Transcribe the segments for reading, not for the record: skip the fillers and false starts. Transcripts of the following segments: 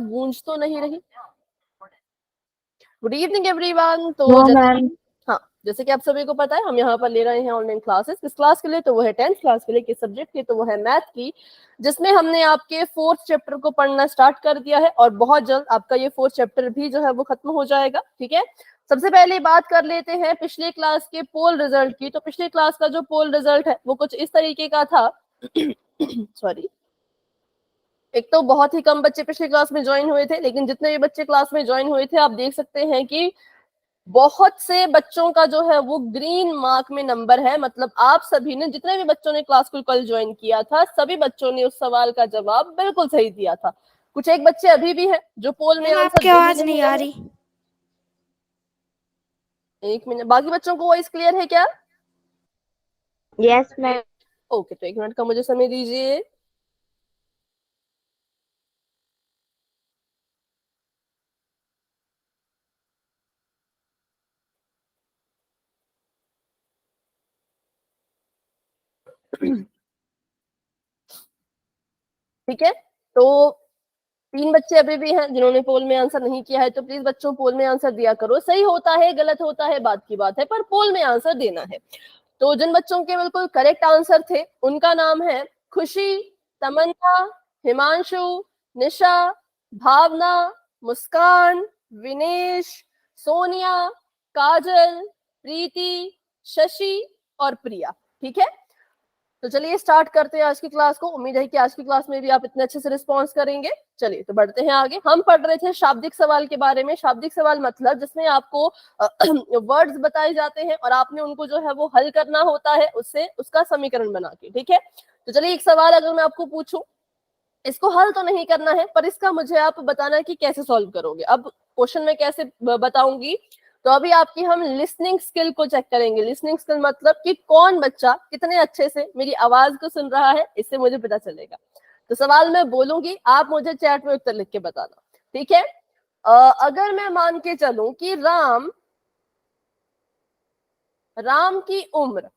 गूंज तो नहीं रही? Good evening everyone. तो हाँ, जैसे कि आप सभी को पता है हम यहाँ पर ले रहे हैं ऑनलाइन क्लासेस। किस क्लास के लिए? तो वो है 10th क्लास के लिए। किस सब्जेक्ट की? तो वो है मैथ की, जिसमें हमने आपके 4th चैप्टर को पढ़ना स्टार्ट कर दिया है और बहुत जल्द आपका ये 4th चैप्टर भी जो है वो खत्म हो जाएगा। ठीक है, सबसे पहले बात कर लेते हैं पिछले क्लास के पोल रिजल्ट की। तो पिछले क्लास का जो पोल रिजल्ट है वो कुछ इस तरीके का था। सॉरी, एक तो बहुत ही कम बच्चे पिछले क्लास में ज्वाइन हुए थे, लेकिन जितने भी बच्चे क्लास में ज्वाइन हुए थे आप देख सकते हैं कि बहुत से बच्चों का जो है वो ग्रीन मार्क में नंबर है। मतलब आप सभी ने, जितने भी बच्चों ने क्लास को कल ज्वाइन किया था, सभी बच्चों ने उस सवाल का जवाब बिल्कुल सही दिया था। कुछ एक बच्चे अभी भी हैं जो पोल में आंसर आपकी आवाज नहीं आ रही। एक मिनट, बाकी बच्चों को वॉइस क्लियर है क्या? Yes ma'am. ओके, तो 1 मिनट का मुझे समय दीजिए। ठीक है, तो 3 बच्चे अभी भी हैं जिन्होंने पोल में आंसर नहीं किया है। तो प्लीज बच्चों पोल में आंसर दिया करो। सही होता है गलत होता है बात की बात है, पर पोल में आंसर देना है। तो जिन बच्चों के बिल्कुल करेक्ट आंसर थे उनका नाम है खुशी, तमन्ना, हिमांशु, निशा, भावना, मुस्कान, विनेश, सोनिया, काजल, प्रीति, शशि और प्रिया। ठीक है, तो चलिए स्टार्ट करते हैं आज की क्लास को। उम्मीद है कि आज की क्लास में भी आप इतने अच्छे से रिस्पॉन्स करेंगे। चलिए तो बढ़ते हैं आगे। हम पढ़ रहे थे शाब्दिक सवाल के बारे में। शाब्दिक सवाल मतलब जिसमें आपको वर्ड्स बताए जाते हैं और आपने उनको जो है वो हल करना होता है, उससे उसका समीकरण बना के। ठीक है, तो चलिए एक सवाल अगर मैं आपको पूछूं, इसको हल तो नहीं करना है पर इसका मुझे आप बताना कि कैसे सॉल्व करोगे। अब क्वेश्चन में कैसे बताऊंगी, तो अभी आपकी हम लिसनिंग स्किल को चेक करेंगे। लिसनिंग स्किल मतलब कि कौन बच्चा कितने अच्छे से मेरी आवाज को सुन रहा है, इससे मुझे पता चलेगा। तो सवाल मैं बोलूंगी, आप मुझे चैट में उत्तर लिख के बताना। ठीक है, अगर मैं मान के चलूं कि राम की उम्र,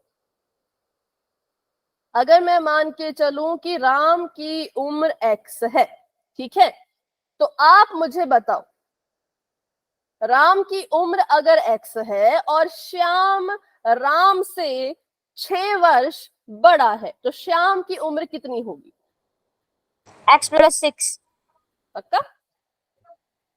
अगर मैं मान के चलूं कि राम की उम्र x है, ठीक है, तो आप मुझे बताओ राम की उम्र अगर x है और श्याम राम से 6 वर्ष बड़ा है, तो श्याम की उम्र कितनी होगी? x+6। पक्का?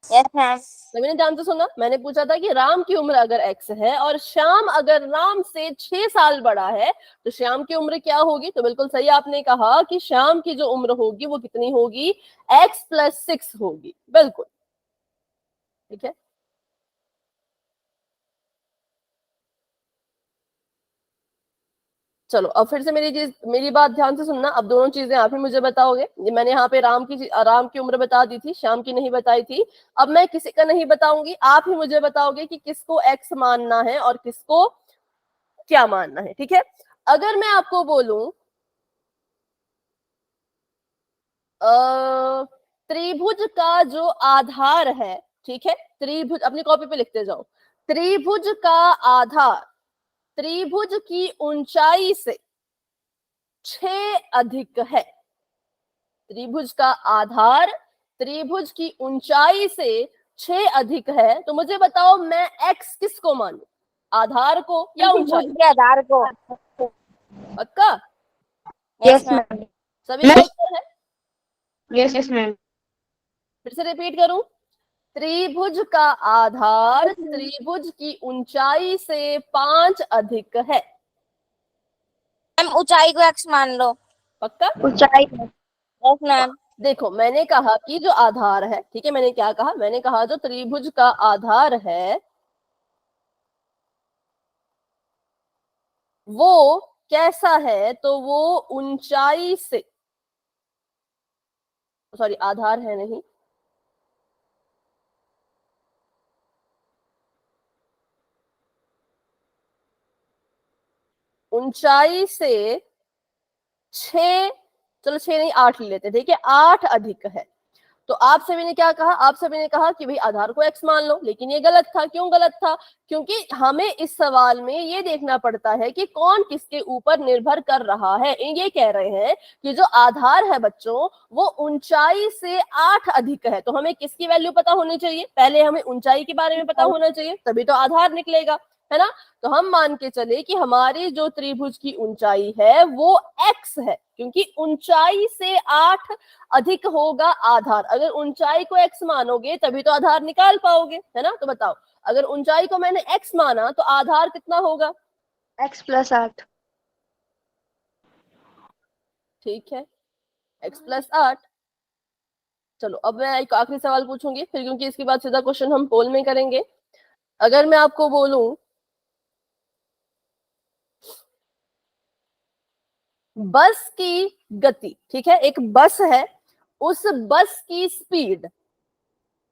Yes ma'am. तो मैंने ध्यान से सुना, मैंने पूछा था कि राम की उम्र अगर x है और श्याम अगर राम से 6 साल बड़ा है तो श्याम की उम्र क्या होगी? तो बिल्कुल सही आपने कहा कि श्याम की जो उम्र होगी वो कितनी होगी? x+6 होगी। बिल्कुल ठीक है, चलो अब फिर से मेरी बात ध्यान से सुनना। अब दोनों चीजें आप ही मुझे बताओगे। ये मैंने यहाँ पे राम की उम्र बता दी थी, श्याम की नहीं बताई थी। अब मैं किसी का नहीं बताऊंगी, आप ही मुझे बताओगे कि किसको एक्स मानना है और किसको क्या मानना है। ठीक है, अगर मैं आपको बोलूं त्रिभुज का जो आधार है, ठीक है, त्रिभुज अपनी कॉपी पे लिखते जाओ। त्रिभुज का आधार त्रिभुज की ऊंचाई से 6 अधिक है। त्रिभुज का आधार त्रिभुज की ऊंचाई से 6 अधिक है। तो मुझे बताओ मैं एक्स किसको मानूं, आधार को या ऊंचाई? के आधार को। पक्का? Yes ma'am. सभी का उत्तर है? Yes ma'am. फिर से रिपीट करूं, त्रिभुज का आधार त्रिभुज की ऊंचाई से 5 अधिक है। मैम ऊंचाई को x मान लो। पक्का? ऊंचाई। Yes ma'am. देखो मैंने कहा कि जो आधार है, ठीक है, मैंने क्या कहा? मैंने कहा जो त्रिभुज का आधार है वो कैसा है, तो वो ऊंचाई से, सॉरी आधार है नहीं, ऊंचाई से 6, चलो 6 नहीं 8 ले लेते, ठीक है, 8 अधिक है। तो आप सभी ने क्या कहा, आप सभी ने कहा कि भाई आधार को x मान लो, लेकिन ये गलत था। क्यों गलत था? क्योंकि हमें इस सवाल में ये देखना पड़ता है कि कौन किसके ऊपर निर्भर कर रहा है। ये कह रहे हैं कि जो आधार है बच्चों वो ऊंचाई से 8 अधिक है, तो हमें किसकी वैल्यू पता होनी चाहिए? पहले हमें ऊंचाई के बारे में पता होना चाहिए, तभी तो आधार निकलेगा, है ना। तो हम मान के चले कि हमारी जो त्रिभुज की ऊंचाई है वो x है, क्योंकि ऊंचाई से 8 अधिक होगा आधार। अगर ऊंचाई को x मानोगे तभी तो आधार निकाल पाओगे, है ना। तो बताओ, अगर ऊंचाई को मैंने x माना तो आधार कितना होगा? x + 8। ठीक है, x + 8। चलो अब मैं एक आखिरी सवाल पूछूंगी फिर, क्योंकि इसके बाद सीधा क्वेश्चन हम पोल में करेंगे। अगर मैं आपको बोलूं बस की गति, ठीक है, एक बस है, उस बस की स्पीड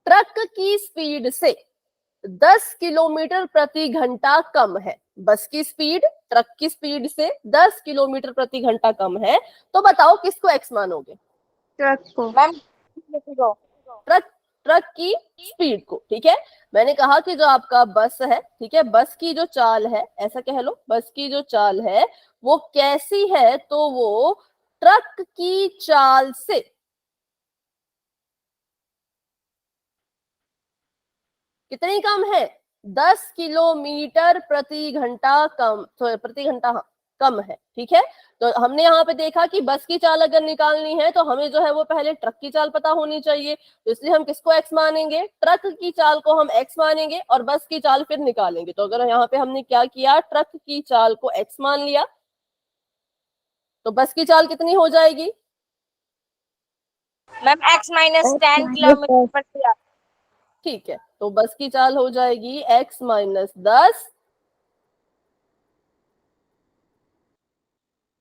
ट्रक की स्पीड से 10 किलोमीटर प्रति घंटा कम है। बस की स्पीड ट्रक की स्पीड से 10 किलोमीटर प्रति घंटा कम है, तो बताओ किसको x मानोगे? ट्रक को। मैम ट्रक, ट्रक की स्पीड को, ठीक है। मैंने कहा कि जो आपका बस है, ठीक है, बस की जो चाल है, ऐसा कह लो, बस की जो चाल है वो कैसी है? तो वो ट्रक की चाल से कितनी कम है? 10 किलोमीटर प्रति घंटा कम, प्रति घंटा, हाँ, कम है, ठीक है। तो हमने यहाँ पे देखा कि बस की चाल अगर निकालनी है तो हमें जो है वो पहले ट्रक की चाल पता होनी चाहिए, तो इसलिए हम किसको x मानेंगे? ट्रक की चाल को हम x मानेंगे और बस की चाल फिर निकालेंगे। तो अगर यहाँ पे हमने क्या किया, ट्रक की चाल को x मान लिया, तो बस की चाल कितनी हो जाएगी? Ma'am x - 10 किलोमीटर/आवर। ठीक है, तो बस की चाल हो जाएगी x - 10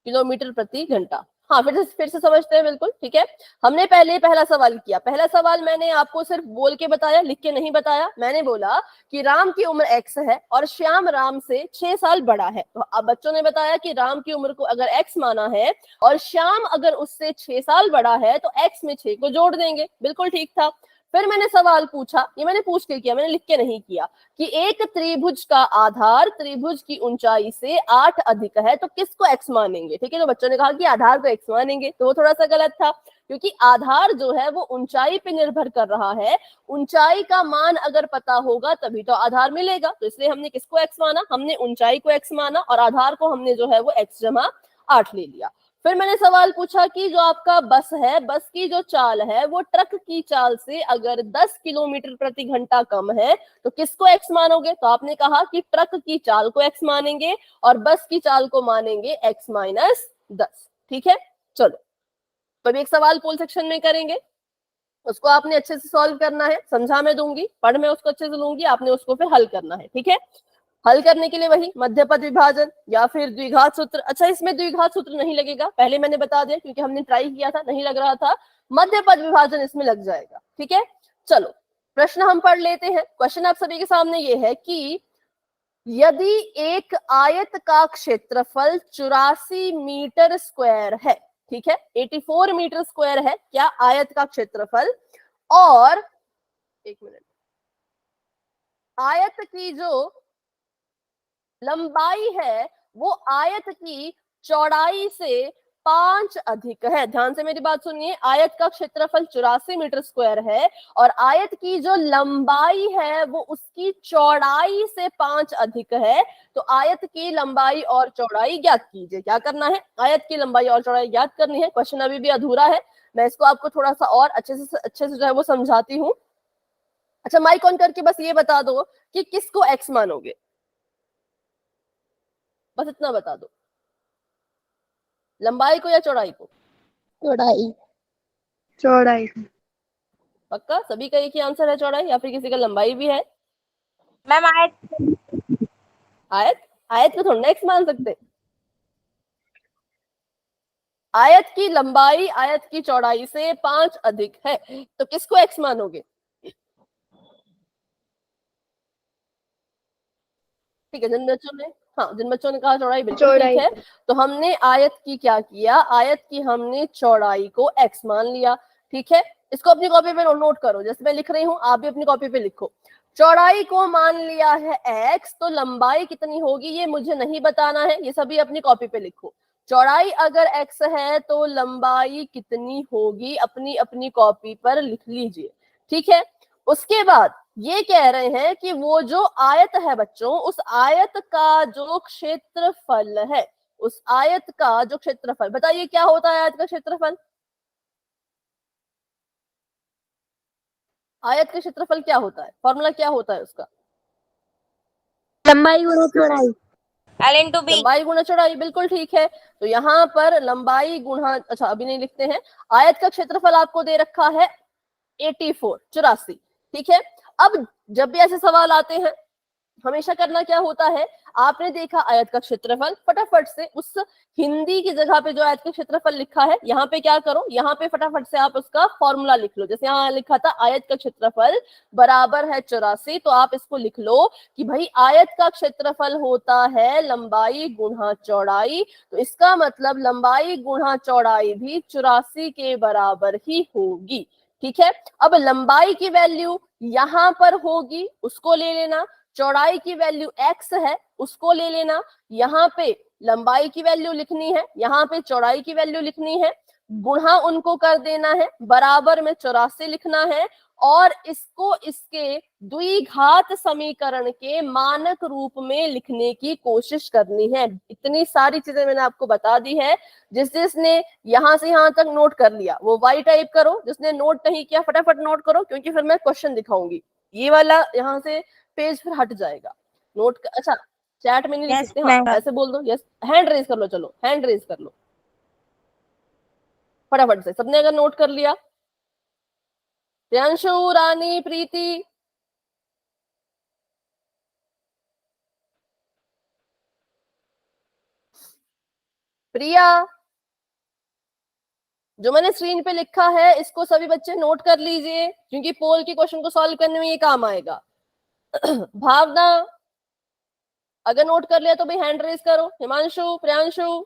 किलोमीटर प्रति घंटा। हाँ, फिर से समझते हैं, बिल्कुल ठीक है। हमने पहले पहला सवाल किया। पहला सवाल मैंने आपको सिर्फ बोल के बताया, लिख के नहीं बताया। मैंने बोला कि राम की उम्र x है और श्याम राम से 6 साल बड़ा है। तो अब बच्चों ने बताया कि राम की उम्र को अगर x माना है और श्याम अगर उससे 6 साल बड़ा है तो x में 6 को जोड़ देंगे, बिल्कुल ठीक था। फिर मैंने सवाल पूछा, ये मैंने पूछ के किया, मैंने लिख के नहीं किया, कि एक त्रिभुज का आधार त्रिभुज की ऊंचाई से 8 अधिक है, तो किसको x मानेंगे? ठीक है, तो बच्चों ने कहा कि आधार को x मानेंगे, तो वो थोड़ा सा गलत था, क्योंकि आधार जो है वो ऊंचाई पे निर्भर कर रहा है। ऊंचाई का मान अगर पता होगा तभी तो आधार मिलेगा, तो इसलिए हमने किसको x माना? हमने ऊंचाई को x माना और आधार को हमने जो है वो x + 8 ले लिया। फिर मैंने सवाल पूछा कि जो आपका बस है, बस की जो चाल है वो ट्रक की चाल से अगर 10 किलोमीटर प्रति घंटा कम है तो किसको x मानोगे? तो आपने कहा कि ट्रक की चाल को x मानेंगे और बस की चाल को मानेंगे x - 10। ठीक है, चलो तो अभी एक सवाल पोल सेक्शन में करेंगे, उसको आपने अच्छे से सॉल्व करना है। समझा मैं दूंगी, पढ़ मैं उसको अच्छे से लूंगी, आपने उसको फिर हल करना है, ठीक है। हल करने के लिए वही मध्यपद विभाजन या फिर द्विघात सूत्र। अच्छा, इसमें द्विघात सूत्र नहीं लगेगा, पहले मैंने बता दिया, क्योंकि हमने ट्राई किया था, नहीं लग रहा था। मध्यपद विभाजन इसमें लग जाएगा, ठीक है। चलो प्रश्न हम पढ़ लेते हैं। क्वेश्चन आप सभी के सामने ये है कि यदि एक आयत का क्षेत्रफल 84 मीटर स्क्वायर है, ठीक है, 84 मीटर स्क्वायर है क्या आयत का क्षेत्रफल, और एक मिनट, आयत की जो लंबाई है वो आयत की चौड़ाई से 5 अधिक है। ध्यान से मेरी बात सुनिए, आयत का क्षेत्रफल 84 मीटर स्क्वायर है और आयत की जो लंबाई है वो उसकी चौड़ाई से 5 अधिक है। तो आयत की लंबाई और चौड़ाई ज्ञात कीजिए। क्या करना है? आयत की लंबाई और चौड़ाई ज्ञात करनी है। क्वेश्चन अभी भी अधूरा है, मैं इसको आपको थोड़ा सा और अच्छे से जो है वो समझाती हूँ। अच्छा, माइक ऑन करके बस ये बता दो कि किसको एक्स मानोगे, बस इतना बता दो, लंबाई को या चौड़ाई को? चौड़ाई। चौड़ाई। पक्का सभी का एक ही आंसर है, चौड़ाई, या फिर किसी का लंबाई भी है? मैम आयत आयत, आयत को थोड़ा ना एक्स मान सकते। आयत की लंबाई आयत की चौड़ाई से 5 अधिक है, तो किसको एक्स मानोगे? ठीक है, जिन बच्चों ने, हाँ, जिन बच्चों ने कहा चौड़ाई, बिल्कुल ठीक चौड़ाई। है। तो हमने आयत की क्या किया, आयत की हमने चौड़ाई को x मान लिया, ठीक है। इसको अपनी कॉपी पे नोट करो, जैसे मैं लिख रही हूँ आप भी अपनी कॉपी पे लिखो। चौड़ाई को मान लिया है x, तो लंबाई कितनी होगी ये मुझे नहीं बताना है, ये सभी अपनी कॉपी पे लिखो। चौड़ाई अगर x है तो लंबाई कितनी होगी अपनी अपनी कॉपी पर लिख लीजिए, ठीक है। उसके बाद ये कह रहे हैं कि वो जो आयत है बच्चों, उस आयत का जो क्षेत्रफल है, उस आयत का जो क्षेत्रफल, बताइए क्या होता है आयत का क्षेत्रफल? आयत का क्षेत्रफल क्या होता है, फॉर्मूला क्या होता है उसका? लंबाई गुणा चौड़ाई। L into B। लंबाई गुणा चौड़ाई, बिल्कुल ठीक है। तो यहाँ पर लंबाई गुणा, अच्छा अभी नहीं लिखते हैं। आयत का क्षेत्रफल आपको दे रखा है 84, 84, ठीक है। अब जब भी ऐसे सवाल आते हैं हमेशा करना क्या होता है, आपने देखा आयत का क्षेत्रफल, फटाफट से उस हिंदी की जगह पे जो आयत का क्षेत्रफल लिखा है यहाँ पे क्या करो, यहाँ पे फटाफट से आप उसका फॉर्मूला लिख लो। जैसे यहाँ लिखा था आयत का क्षेत्रफल बराबर है 84, तो आप इसको लिख लो कि भाई आयत का क्षेत्रफल होता है लंबाई गुणा चौड़ाई, तो इसका मतलब लंबाई गुणा चौड़ाई भी 84 के बराबर ही होगी, ठीक है। अब लंबाई की वैल्यू यहां पर होगी, उसको ले लेना। चौड़ाई की वैल्यू x है, उसको ले लेना। यहाँ पे लंबाई की वैल्यू लिखनी है, यहाँ पे चौड़ाई की वैल्यू लिखनी है, गुणा उनको कर देना है, बराबर में 84 लिखना है, और इसको इसके द्विघात समीकरण के मानक रूप में लिखने की कोशिश करनी है। इतनी सारी चीजें मैंने आपको बता दी है। जिसने यहां से यहां तक नोट कर लिया वो वाई टाइप करो, जिसने नोट नहीं किया फटाफट नोट करो, क्योंकि फिर मैं क्वेश्चन दिखाऊंगी। ये वाला यहाँ से पेज फिर हट जाएगा। अच्छा चैट में नहीं लिख Yes, सकते, हाँ ma'am। ऐसे बोल दो यस, हैंड रेज कर लो, चलो हैंड रेज कर लो फटाफट से। सबने अगर नोट कर लिया, प्रियांशु, रानी, प्रीति, प्रिया, जो मैंने स्क्रीन पे लिखा है इसको सभी बच्चे नोट कर लीजिए, क्योंकि पोल के क्वेश्चन को सॉल्व करने में ये काम आएगा। भावना, अगर नोट कर लिया तो भाई हैंड रेज करो। हिमांशु, प्रियांशु,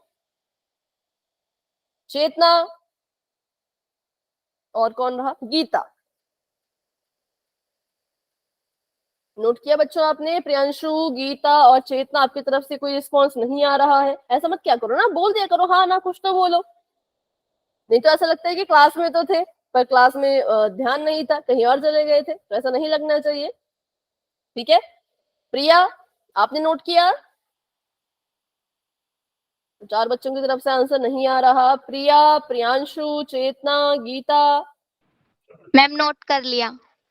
चेतना, और कौन रहा, गीता। नोट किया बच्चों आपने? प्रियांशु, गीता और चेतना, आपकी तरफ से कोई रिस्पॉन्स नहीं आ रहा है। ऐसा मत क्या करो ना, बोल दिया करो हाँ ना, कुछ तो बोलो, नहीं तो ऐसा लगता है कि क्लास में तो थे पर क्लास में ध्यान नहीं था, कहीं और चले गए थे, तो ऐसा नहीं लगना चाहिए, ठीक है। प्रिया, आपने नोट किया? 4 बच्चों की तरफ से आंसर नहीं आ रहा। प्रिया, प्रियांशु, चेतना, गीता। मैम नोट कर लिया।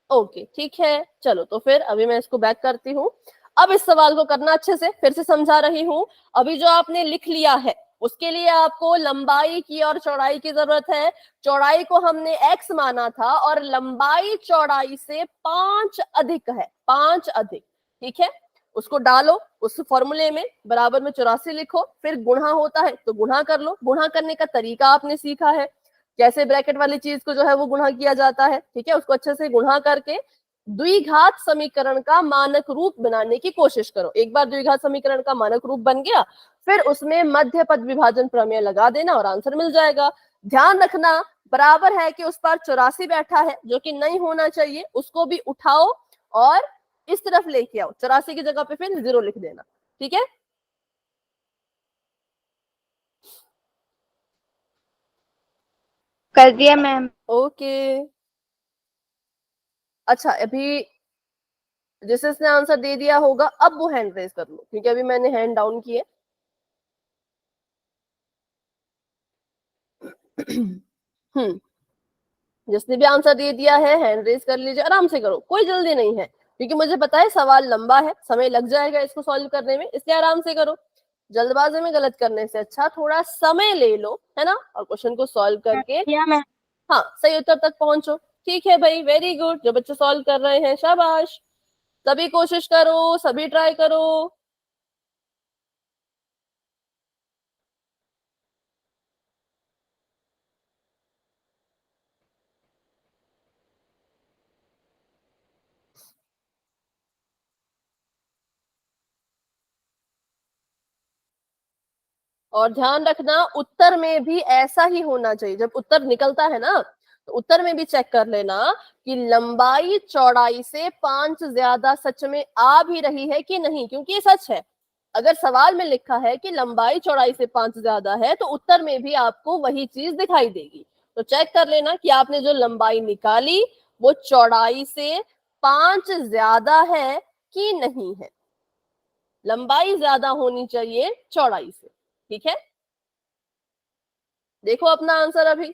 ओके ठीक है, चलो तो फिर अभी मैं इसको बैक करती हूँ। अब इस सवाल को करना अच्छे से, फिर से समझा रही हूँ। अभी जो आपने लिख लिया है उसके लिए आपको लंबाई की और चौड़ाई की जरूरत है। चौड़ाई को हमने x माना था और लंबाई चौड़ाई से 5 अधिक है, 5 अधिक, ठीक है। उसको डालो उस फॉर्मूले में, बराबर में 84 लिखो, फिर गुणा होता है तो गुणा कर लो। गुणा करने का तरीका आपने सीखा है, कैसे ब्रैकेट वाली चीज को जो है वो गुणा किया जाता है, ठीक है। उसको अच्छे से गुणा करके द्विघात समीकरण का मानक रूप बनाने की कोशिश करो। एक बार द्विघात समीकरण का मानक रूप बन गया, फिर उसमें मध्य पद विभाजन प्रमेय लगा देना और आंसर मिल जाएगा। ध्यान रखना बराबर है कि उस पर 84 बैठा है, जो कि नहीं होना चाहिए, उसको भी उठाओ और इस तरफ लेके आओ। 84 की जगह पे फिर 0 लिख देना, ठीक है। कर दिया मैम। ओके अच्छा, अभी जिसने आंसर दे दिया होगा अब वो हैंड रेज कर लो, क्योंकि अभी मैंने हैंड डाउन किए। जिसने भी आंसर दे दिया है हैंड रेज कर लीजिए, आराम से करो, कोई जल्दी नहीं है, क्योंकि मुझे पता है सवाल लंबा है, समय लग जाएगा इसको सॉल्व करने में, इसलिए आराम से करो। जल्दबाजी में गलत करने से अच्छा थोड़ा समय ले लो, है ना, और क्वेश्चन को सॉल्व करके मैम हाँ सही उत्तर तक पहुंचो। ठीक है भाई, वेरी गुड, जो बच्चे सॉल्व कर रहे हैं शाबाश। सभी कोशिश करो, सभी ट्राई करो। और ध्यान रखना उत्तर में भी ऐसा ही होना चाहिए। जब उत्तर निकलता है ना तो उत्तर में भी चेक कर लेना कि लंबाई चौड़ाई से 5 ज्यादा सच में आ भी रही है कि नहीं, क्योंकि ये सच है। अगर सवाल में लिखा है कि लंबाई चौड़ाई से 5 ज्यादा है तो उत्तर में भी आपको वही चीज दिखाई देगी। तो चेक कर लेना कि आपने जो लंबाई निकाली वो चौड़ाई से 5 ज्यादा है कि नहीं है। लंबाई ज्यादा होनी चाहिए चौड़ाई से, ठीक है। देखो अपना आंसर, अभी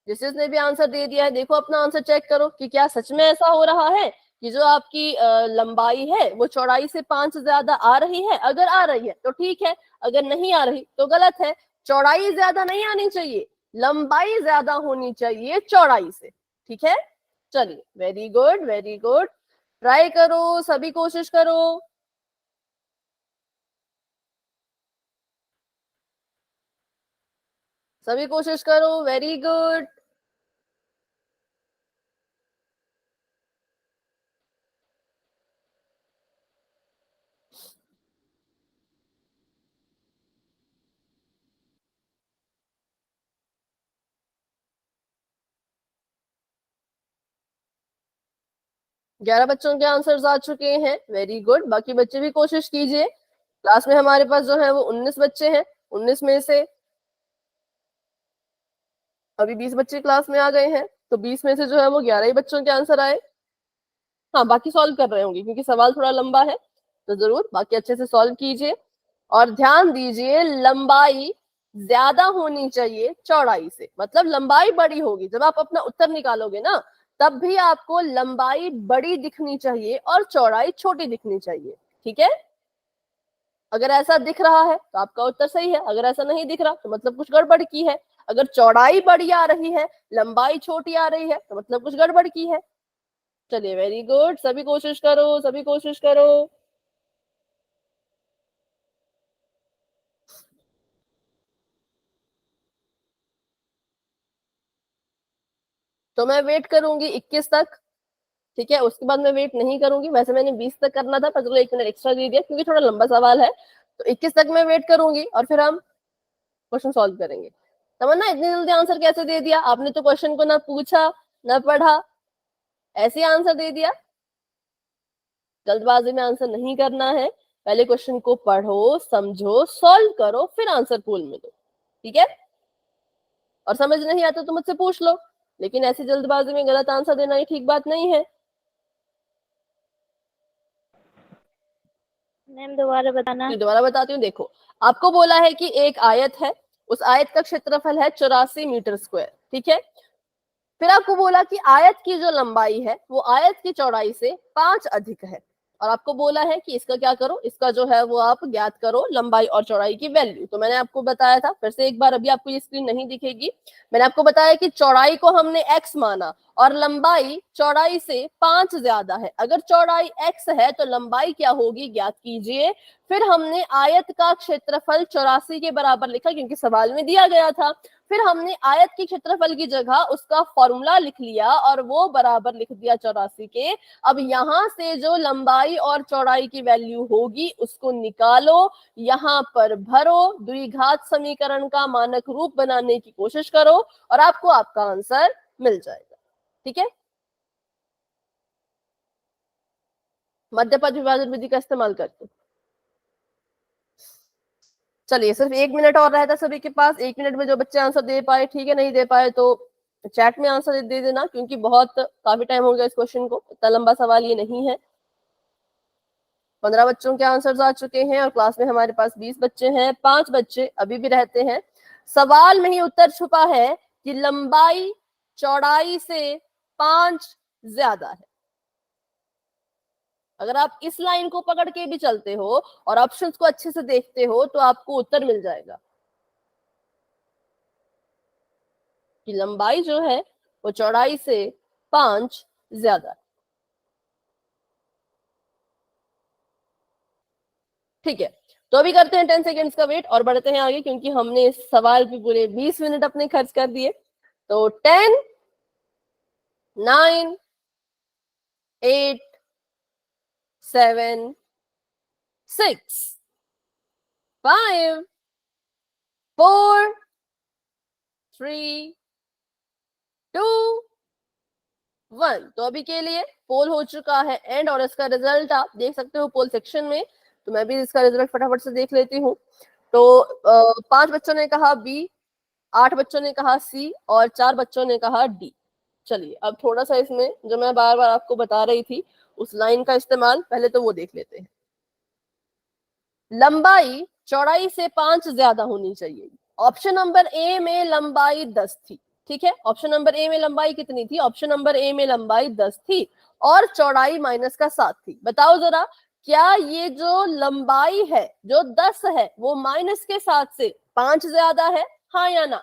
जिसने भी आंसर दे दिया है देखो अपना आंसर चेक करो कि क्या सच में ऐसा हो रहा है कि जो आपकी लंबाई है वो चौड़ाई से 5 ज्यादा आ रही है। अगर आ रही है तो ठीक है, अगर नहीं आ रही तो गलत है। चौड़ाई ज्यादा नहीं आनी चाहिए, लंबाई ज्यादा होनी चाहिए चौड़ाई से, ठीक है। चलिए, very good very good, try करो, सभी कोशिश करो। सभी कोशिश करो, वेरी गुड। ग्यारह बच्चों के आंसर्स आ चुके हैं, वेरी गुड। बाकी बच्चे भी कोशिश कीजिए। क्लास में हमारे पास जो है वो 19 बच्चे हैं। 19 में से अभी 20 बच्चे क्लास में आ गए हैं, तो 20 में से जो है वो 11 ही बच्चों के आंसर आए। हाँ, बाकी सॉल्व कर रहे होंगे क्योंकि सवाल थोड़ा लंबा है, तो जरूर बाकी अच्छे से सॉल्व कीजिए। और ध्यान दीजिए, लंबाई ज्यादा होनी चाहिए चौड़ाई से, मतलब लंबाई बड़ी होगी। जब आप अपना उत्तर निकालोगे ना, तब भी आपको लंबाई बड़ी दिखनी चाहिए और चौड़ाई छोटी दिखनी चाहिए, ठीक है। अगर ऐसा दिख रहा है तो आपका उत्तर सही है, अगर ऐसा नहीं दिख रहा तो मतलब कुछ गड़बड़ की है। अगर चौड़ाई बड़ी आ रही है, लंबाई छोटी आ रही है, तो मतलब कुछ गड़बड़ की है। चलिए, वेरी गुड, सभी कोशिश करो, सभी कोशिश करो। तो मैं वेट करूंगी 21 तक, ठीक है। उसके बाद मैं वेट नहीं करूंगी। वैसे मैंने 20 तक करना था, पर चलो 1 मिनट एक्स्ट्रा दे दिया क्योंकि थोड़ा लंबा सवाल है। तो 21 तक मैं वेट करूंगी और फिर हम क्वेश्चन सॉल्व करेंगे। तमन्ना, इतनी जल्दी आंसर कैसे दे दिया आपने? तो क्वेश्चन को ना पूछा ना पढ़ा, ऐसे आंसर दे दिया। जल्दबाजी में आंसर नहीं करना है, पहले क्वेश्चन को पढ़ो, समझो, सॉल्व करो, फिर आंसर पूल में दो, ठीक है। और समझ नहीं आता तो मुझसे पूछ लो, लेकिन ऐसी जल्दबाजी में गलत आंसर देना ही ठीक बात नहीं है। मैम दोबारा बताना। तो दोबारा बताती हूँ, देखो आपको बोला है कि एक आयत है, उस आयत का क्षेत्रफल है 84 मीटर स्क्वायर, ठीक है। फिर आपको बोला कि आयत की जो लंबाई है वो आयत की चौड़ाई से 5 अधिक है, और आपको बोला है कि इसका क्या करो, इसका जो है वो आप ज्ञात करो लंबाई और चौड़ाई की वैल्यू। तो मैंने आपको बताया था, फिर से एक बार, अभी आपको ये स्क्रीन नहीं दिखेगी, मैंने आपको बताया कि चौड़ाई को हमने x माना और लंबाई चौड़ाई से 5 ज्यादा है। अगर चौड़ाई x है तो लंबाई क्या होगी ज्ञात कीजिए। फिर हमने आयत का क्षेत्रफल 84 के बराबर लिखा क्योंकि सवाल में दिया गया था। फिर हमने आयत की क्षेत्रफल की जगह उसका फॉर्मूला लिख लिया और वो बराबर लिख दिया 84 के। अब यहां से जो लंबाई और चौड़ाई की वैल्यू होगी उसको निकालो, यहां पर भरो, द्विघात समीकरण का मानक रूप बनाने की कोशिश करो और आपको आपका आंसर मिल जाएगा, ठीक है। मध्य पद विभाजन विधि का इस्तेमाल करके। चलिए, सिर्फ 1 मिनट और रहता सभी के पास। 1 मिनट में जो बच्चे आंसर दे पाए ठीक है, नहीं दे पाए तो चैट में आंसर दे देना, क्योंकि बहुत काफी टाइम हो गया इस क्वेश्चन को, इतना लंबा सवाल ये नहीं है। 15 बच्चों के आंसर्स आ चुके हैं और क्लास में हमारे पास 20 बच्चे हैं। 5 बच्चे अभी भी रहते हैं। सवाल में ही उत्तर छुपा है कि लंबाई चौड़ाई से 5 ज्यादा है। अगर आप इस लाइन को पकड़ के भी चलते हो और ऑप्शंस को अच्छे से देखते हो तो आपको उत्तर मिल जाएगा कि लंबाई जो है वो चौड़ाई से 5 ज्यादा है, ठीक है। तो अभी करते हैं 10 सेकेंड्स का वेट और बढ़ते हैं आगे, क्योंकि हमने इस सवाल पे पूरे 20 मिनट अपने खर्च कर दिए। तो 10, 9, 8, 7, 6, 5, 4, 3, 2, 1। तो अभी के लिए पोल हो चुका है एंड, और इसका रिजल्ट आप देख सकते हो पोल सेक्शन में। तो मैं भी इसका रिजल्ट फटाफट से देख लेती हूँ। तो 5 बच्चों ने कहा बी, 8 बच्चों ने कहा सी और 4 बच्चों ने कहा डी। चलिए अब थोड़ा सा इसमें जो मैं बार बार आपको बता रही थी उस लाइन का इस्तेमाल पहले तो वो देख लेते हैं। लंबाई चौड़ाई से 5 ज्यादा होनी चाहिए। ऑप्शन नंबर ए में लंबाई 10 थी, ठीक है। ऑप्शन नंबर ए में लंबाई कितनी थी? ऑप्शन नंबर ए में लंबाई 10 थी और चौड़ाई माइनस का 7 थी। बताओ जरा, क्या ये जो लंबाई है जो 10 है वो माइनस के 7 से 5 ज्यादा है? हाँ या ना?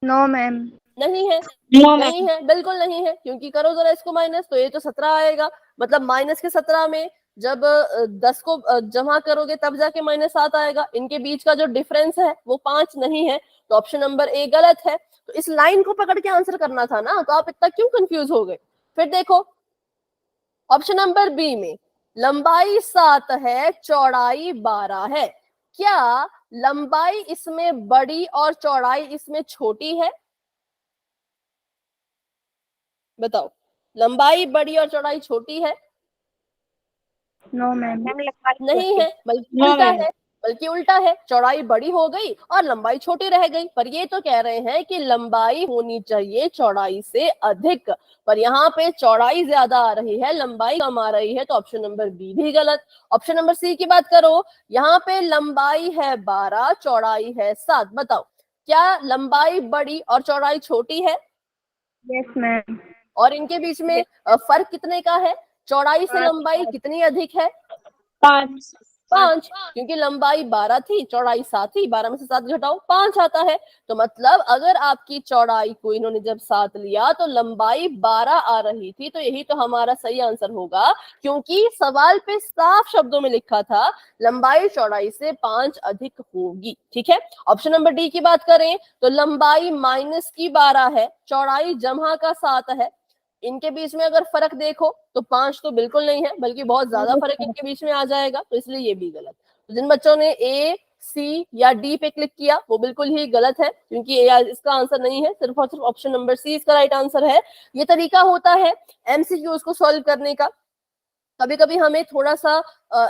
No ma'am. नहीं है, नो नहीं है, बिल्कुल नहीं है, क्योंकि करो जरा इसको माइनस, तो ये तो 17 आएगा। मतलब माइनस के 17 में जब 10 को जमा करोगे तब जाके -7 आएगा। इनके बीच का जो डिफरेंस है वो 5 नहीं है। तो ऑप्शन नंबर ए गलत है। तो इस लाइन को पकड़ के आंसर करना था ना, तो आप इतना क्यों कंफ्यूज हो गए? फिर देखो ऑप्शन नंबर बी में लंबाई 7 है, चौड़ाई 12 है। क्या लंबाई इसमें बड़ी और चौड़ाई इसमें छोटी है? बताओ, लंबाई बड़ी और चौड़ाई छोटी है? No ma'am. नहीं है, बल्कि नो उल्टा मैम। है। बल्कि उल्टा है, चौड़ाई बड़ी हो गई और लंबाई छोटी रह गई। पर ये तो कह रहे हैं कि लंबाई होनी चाहिए चौड़ाई से अधिक, पर यहाँ पे चौड़ाई ज्यादा आ रही है, लंबाई कम आ रही है। तो ऑप्शन नंबर बी भी गलत। ऑप्शन नंबर सी की बात करो, यहाँ पे लंबाई है 12, चौड़ाई है 7। बताओ, क्या लंबाई बड़ी और चौड़ाई छोटी है? Yes ma'am. और इनके बीच में फर्क कितने का है? चौड़ाई से लंबाई कितनी अधिक है? 5। 5, क्योंकि लंबाई 12 थी, चौड़ाई 7 थी। 12 में से 7 घटाओ, 5 आता है। तो मतलब अगर आपकी चौड़ाई को इन्होंने जब 7 लिया तो लंबाई 12 आ रही थी। तो यही तो हमारा सही आंसर होगा, क्योंकि सवाल पे साफ शब्दों में लिखा था लंबाई चौड़ाई से 5 अधिक होगी। ठीक है। ऑप्शन नंबर डी की बात करें तो लंबाई माइनस की 12 है, चौड़ाई जमा का 7 है। इनके बीच में अगर फर्क देखो तो 5 तो बिल्कुल नहीं है, बल्कि बहुत ज्यादा फर्क इनके बीच में आ जाएगा। तो इसलिए ये भी गलत। तो जिन बच्चों ने ए, सी या डी पे क्लिक किया वो बिल्कुल ही गलत है, क्योंकि इसका आंसर नहीं है। सिर्फ और सिर्फ ऑप्शन नंबर सी इसका राइट आंसर है। ये तरीका होता है एमसीक्यूज को सॉल्व करने का। कभी कभी हमें थोड़ा सा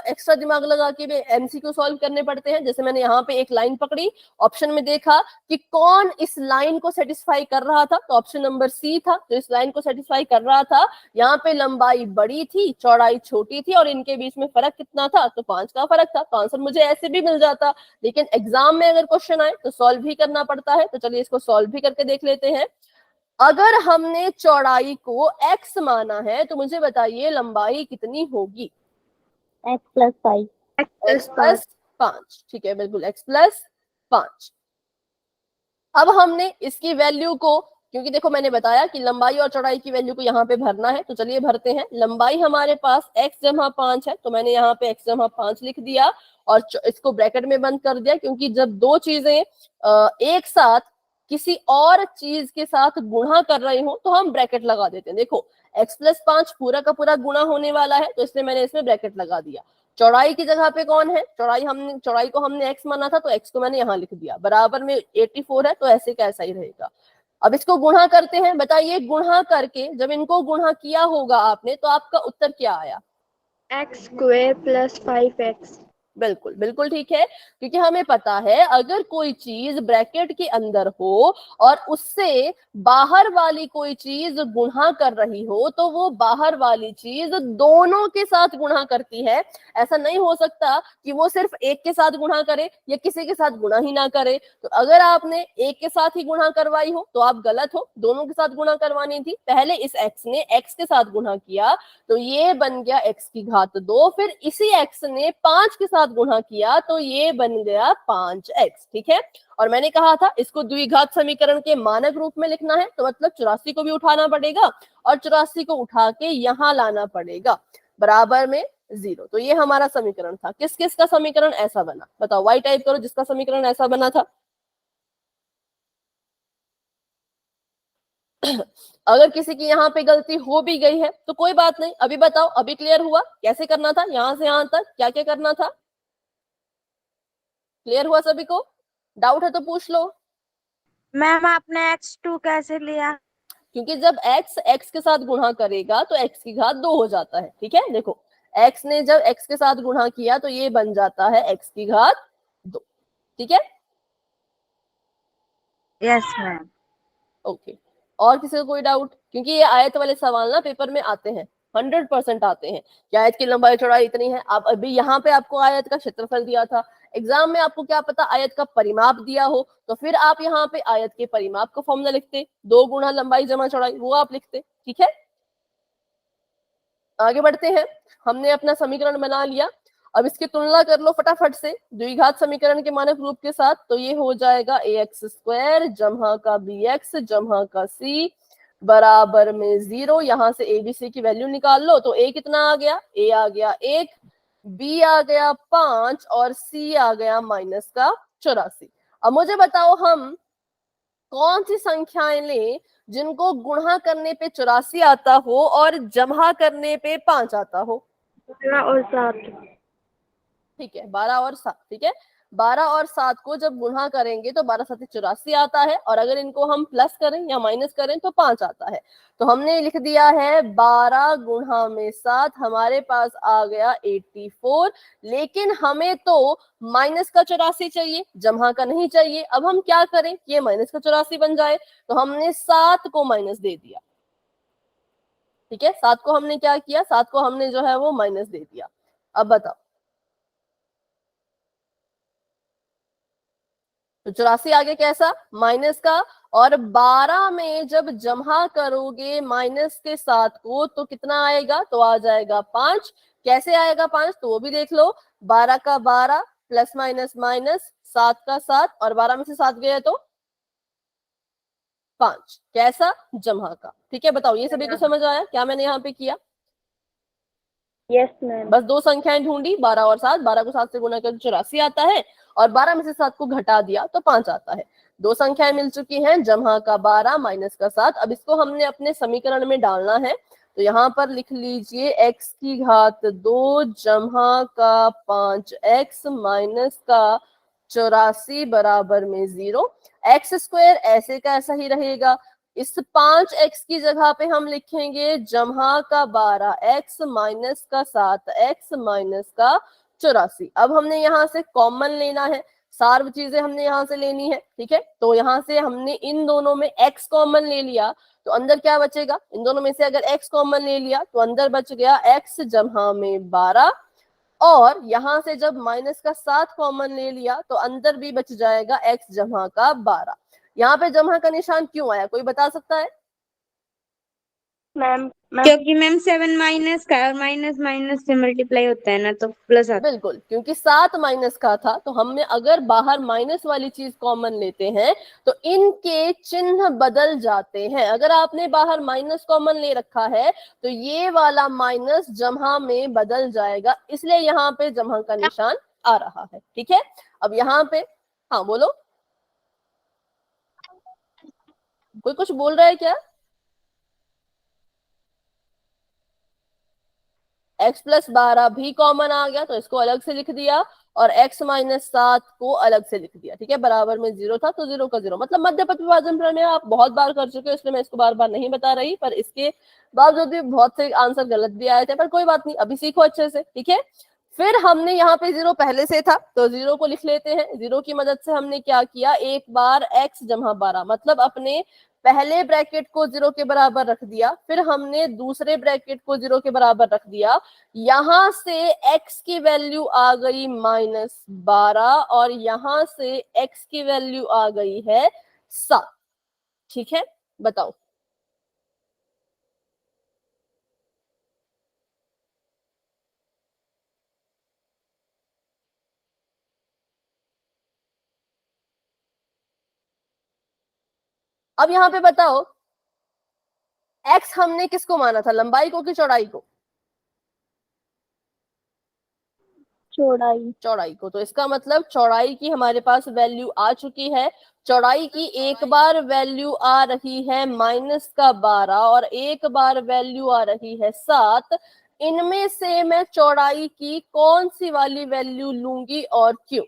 एक्स्ट्रा दिमाग लगा के भी एमसीक्यू सॉल्व करने पड़ते हैं। जैसे मैंने यहाँ पे एक लाइन पकड़ी, ऑप्शन में देखा कि कौन इस लाइन को सेटिस्फाई कर रहा था, तो ऑप्शन नंबर सी था जो इस लाइन को सेटिस्फाई कर रहा था। यहाँ पे लंबाई बड़ी थी, चौड़ाई छोटी थी और इनके बीच में फर्क कितना था? तो 5 का फर्क था। तो आंसर मुझे ऐसे भी मिल जाता, लेकिन एग्जाम में अगर क्वेश्चन आए तो सॉल्व भी करना पड़ता है। तो चलिए इसको सॉल्व भी करके देख लेते हैं। अगर हमने चौड़ाई को x माना है तो मुझे बताइए लंबाई कितनी होगी? x+5। x plus 5। ठीक है, बिल्कुल x प्लस 5। अब हमने इसकी वैल्यू को, क्योंकि देखो मैंने बताया कि लंबाई और चौड़ाई की वैल्यू को यहाँ पे भरना है, तो चलिए भरते हैं। लंबाई हमारे पास x जमा 5 है, तो मैंने यहाँ पे x जमा 5 लिख दिया और इसको ब्रैकेट में बंद कर दिया, क्योंकि जब दो चीजें एक साथ किसी और चीज के साथ गुणा कर रही हो तो हम ब्रैकेट लगा देते हैं। देखो x प्लस 5 पूरा का पूरा गुणा होने वाला है, तो इसलिए मैंने इसमें ब्रैकेट लगा दिया। चौड़ाई की जगह पे कौन है? चौड़ाई को हमने x माना था, तो x को मैंने यहाँ लिख दिया। बराबर में 84 है, तो ऐसे कैसा ही रहेगा। अब इसको गुणा करते हैं। बताइए, गुणा करके जब इनको गुणा किया होगा आपने तो आपका उत्तर क्या आया? x² + 5x। बिल्कुल बिल्कुल ठीक है, क्योंकि हमें पता है अगर कोई चीज ब्रैकेट के अंदर हो और उससे बाहर वाली कोई चीज गुणा कर रही हो तो वो बाहर वाली चीज दोनों के साथ गुणा करती है। ऐसा नहीं हो सकता कि वो सिर्फ एक के साथ गुणा करे या किसी के साथ गुणा ही ना करे। तो अगर आपने एक के साथ ही गुणा करवाई हो तो आप गलत हो, दोनों के साथ गुणा करवानी थी। पहले इस x ने x के साथ गुणा किया तो ये बन गया x की घात 2, फिर इसी x ने 5 के साथ गुणा किया तो ये बन गया 5x। ठीक है। और मैंने कहा था इसको द्विघात समीकरण के मानक रूप में लिखना है, तो मतलब 84 को भी उठाना पड़ेगा और 84 को उठा के यहां लाना पड़ेगा बराबर में 0। तो ये हमारा समीकरण था। किस किस का समीकरण ऐसा बना? बताओ, y टाइप करो जिसका समीकरण ऐसा बना था। अगर किसी की यहाँ पे गलती हो भी गई है तो कोई बात नहीं, अभी बताओ, अभी क्लियर हुआ कैसे करना था? यहां से यहां तक क्या क्या करना था? क्लियर हुआ सभी को? डाउट है तो पूछ लो। मैम आपने x2 कैसे लिया? क्योंकि जब x के साथ गुणा करेगा तो x की घात 2 हो जाता है। ठीक है, देखो x ने जब x के साथ गुणा किया तो ये बन जाता है x की घात 2। ठीक है, यस मैम। ओके। और किसी को कोई डाउट? क्योंकि ये आयत वाले सवाल ना पेपर में आते हैं, 100% आते हैं कि आयत की लंबाई चौड़ाई इतनी है। आप अभी यहाँ पे आपको आयत का क्षेत्रफल दिया था, एग्जाम में आपको क्या पता आयत का परिमाप दिया हो, तो फिर आप यहाँ पे आयत के परिमाप का फॉर्मूला लिखते, 2 गुणा लंबाई जमा चौड़ाई, वो आप लिखते। ठीक है, आगे बढ़ते हैं। हमने अपना समीकरण बना लिया, अब इसकी तुलना कर लो फटाफट से द्विघात समीकरण के मानक रूप के साथ। तो ये हो जाएगा ax² जमा का bx जमा का c बराबर में 0। यहां से a b c की वैल्यू निकाल लो। तो a कितना आ गया? a आ गया 1, b आ गया 5 और c आ गया -84। अब मुझे बताओ हम कौन सी संख्याएं लें जिनको गुणा करने पे 84 आता हो और जमा करने पे 5 आता हो? 12 और 7। ठीक है, 12 और 7। ठीक है, 12 और 7 को जब गुणा करेंगे तो 12 7 84 आता है, और अगर इनको हम प्लस करें या माइनस करें तो 5 आता है। तो हमने लिख दिया है 12 गुणा में 7, हमारे पास आ गया 84। लेकिन हमें तो माइनस का 84 चाहिए, जमा का नहीं चाहिए। अब हम क्या करें कि ये माइनस का 84 बन जाए? तो हमने 7 को माइनस दे दिया। ठीक है, 7 को हमने क्या किया? 7 को हमने जो है वो माइनस दे दिया। अब बताओ, तो 84 आगे कैसा? माइनस का, और 12 में जब जमा करोगे माइनस के 7 को तो कितना आएगा? तो आ जाएगा 5। कैसे आएगा 5? तो वो भी देख लो, 12 का 12 प्लस माइनस माइनस, 7 का 7, और 12 में से 7 गए तो 5। कैसा? जमा का। ठीक है, बताओ ये सभी को समझ आया क्या मैंने यहाँ पे किया? Yes ma'am. बस 2 संख्याएं ढूंढी, 12 और 7। 12 को 7 से गुणा कर 84 आता है, और 12 में से 7 को घटा दिया तो 5 आता है। 2 संख्याएं मिल चुकी हैं, जमा का 12 माइनस का 7। अब इसको हमने अपने समीकरण में डालना है। तो यहाँ पर लिख लीजिए x की घात 2 जमा का 5x माइनस का 84 बराबर में 0। x² ऐसे का ऐसा ही रहेगा। इस 5x की जगह पे हम लिखेंगे जमा का 12x माइनस का 7x माइनस का 84। अब हमने यहाँ से कॉमन लेना है, सारी चीजें हमने यहाँ से लेनी है। ठीक है, तो यहाँ से हमने इन दोनों में x कॉमन ले लिया, तो अंदर क्या बचेगा? इन दोनों में से अगर x कॉमन ले लिया तो अंदर बच गया x जमा में 12, और यहां से जब माइनस का 7 कॉमन ले लिया तो अंदर भी बच जाएगा x जमा का 12। यहाँ पे जमा का निशान क्यों आया, कोई बता सकता है? मैम क्योंकि मैम 7 माइनस का और माइनस माइनस से मल्टीप्लाई होता है ना, तो प्लस आता बिल्कुल, क्योंकि 7 माइनस का था, तो हमने अगर बाहर माइनस वाली चीज कॉमन लेते हैं तो इनके चिन्ह बदल जाते हैं। अगर आपने बाहर माइनस कॉमन ले रखा है तो ये वाला माइनस जमा में बदल जाएगा, इसलिए यहाँ पे जमा का निशान आ रहा है। ठीक है, अब यहाँ पे हाँ बोलो, कोई कुछ बोल रहा है क्या? x प्लस 12 भी कॉमन आ गया तो इसको अलग से लिख दिया, और x माइनस 7 को अलग से लिख दिया। ठीक है, बराबर में 0 था तो 0 का 0, मतलब मध्य पथ विभाजन प्रमेय आप बहुत बार कर चुके हो, इसलिए मैं इसको बार बार नहीं बता रही। पर इसके बावजूद भी बहुत से आंसर गलत भी आए थे, पर कोई बात नहीं, अभी सीखो अच्छे से। ठीक है, फिर हमने यहाँ पे 0 पहले से था तो 0 को लिख लेते हैं। 0 की मदद से हमने क्या किया, एक बार x जमा 12, मतलब अपने पहले ब्रैकेट को 0 के बराबर रख दिया, फिर हमने दूसरे ब्रैकेट को 0 के बराबर रख दिया। यहां से x की वैल्यू आ गई -12, और यहां से x की वैल्यू आ गई है 7। ठीक है, बताओ। अब यहाँ पे बताओ, x हमने किसको माना था, लंबाई को कि चौड़ाई को? चौड़ाई। चौड़ाई को। तो इसका मतलब चौड़ाई की हमारे पास वैल्यू आ चुकी है। चौड़ाई की एक बार वैल्यू आ रही है -12, और एक बार वैल्यू आ रही है 7। इनमें से मैं चौड़ाई की कौन सी वाली वैल्यू लूंगी और क्यों?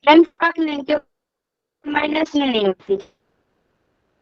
है। माइनस में नहीं होती।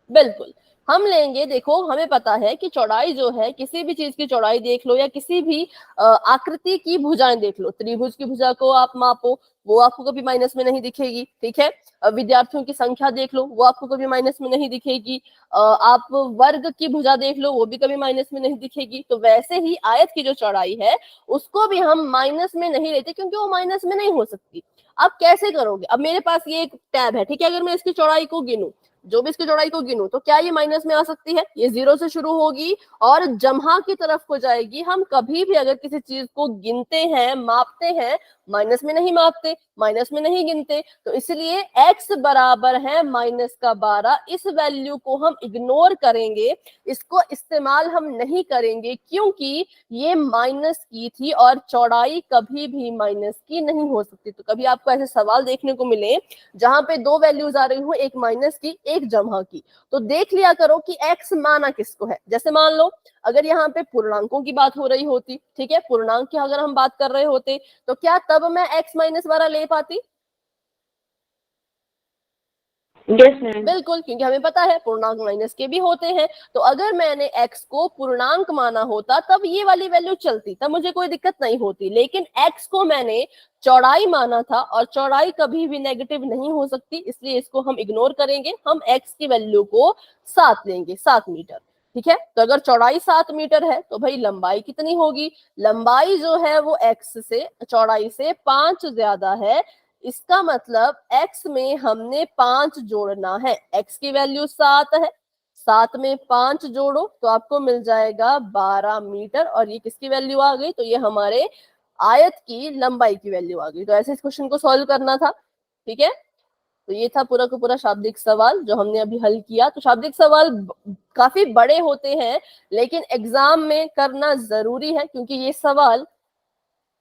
बिल्कुल। हम लेंगे, देखो हमें पता है कि चौड़ाई जो है, किसी भी चीज की चौड़ाई देख लो या किसी भी आकृति की भुजाएं देख लो, त्रिभुज की भुजा को आप मापो, वो आपको कभी माइनस में नहीं दिखेगी, ठीक है। विद्यार्थियों की संख्या देख लो, वो आपको कभी माइनस में नहीं दिखेगी। आप वर्ग की भुजा देख लो, वो भी कभी माइनस में नहीं दिखेगी। तो वैसे ही आयत की जो चौड़ाई है उसको भी हम माइनस में नहीं लेते, क्योंकि वो माइनस में नहीं हो सकती। अब कैसे करोगे? अब मेरे पास ये एक टैब है, ठीक है, अगर मैं इसकी चौड़ाई को गिनूं, जो भी इसकी चौड़ाई को गिनूं, तो क्या ये माइनस में आ सकती है? ये 0 से शुरू होगी और जमहा की तरफ को जाएगी। हम कभी भी अगर किसी चीज को गिनते हैं, मापते हैं, माइनस में नहीं मापते, माइनस में नहीं गिनते। तो इसलिए x बराबर है -12। इस वैल्यू को हम इग्नोर करेंगे, इसको इस्तेमाल हम नहीं करेंगे, क्योंकि ये माइनस की थी और चौड़ाई कभी भी माइनस की नहीं हो सकती। तो कभी आपको ऐसे सवाल देखने को मिले जहां पे दो वैल्यूज आ रही हो, एक माइनस की एक जमा की, तो देख लिया करो कि x माना किसको है। जैसे मान लो अगर यहाँ पे पूर्णांकों की बात हो रही होती, ठीक है, पूर्णांक की अगर हम बात कर रहे होते, तो क्या तब मैं x -12 ले पाती? Yes ma'am. बिल्कुल, क्योंकि हमें पता है पूर्णांक माइनस के भी होते हैं। तो अगर मैंने x को पूर्णांक माना होता तब ये वाली वैल्यू चलती, तब मुझे कोई दिक्कत नहीं होती। लेकिन x को मैंने चौड़ाई माना था और चौड़ाई कभी भी नेगेटिव नहीं हो सकती, इसलिए इसको हम इग्नोर करेंगे। हम x की वैल्यू को 7 लेंगे, 7 मीटर, ठीक है। तो अगर चौड़ाई 7 मीटर है तो भाई लंबाई कितनी होगी? लंबाई जो है वो x से, चौड़ाई से 5 ज्यादा है। इसका मतलब x में हमने 5 जोड़ना है। x की वैल्यू 7 है, 7 में 5 जोड़ो तो आपको मिल जाएगा 12 मीटर। और ये किसकी वैल्यू आ गई? तो ये हमारे आयत की लंबाई की वैल्यू आ गई। तो ऐसे इस क्वेश्चन को सॉल्व करना था, ठीक है। तो ये था पूरा का पूरा शाब्दिक सवाल जो हमने अभी हल किया। तो शाब्दिक सवाल काफी बड़े होते हैं, लेकिन एग्जाम में करना जरूरी है, क्योंकि ये सवाल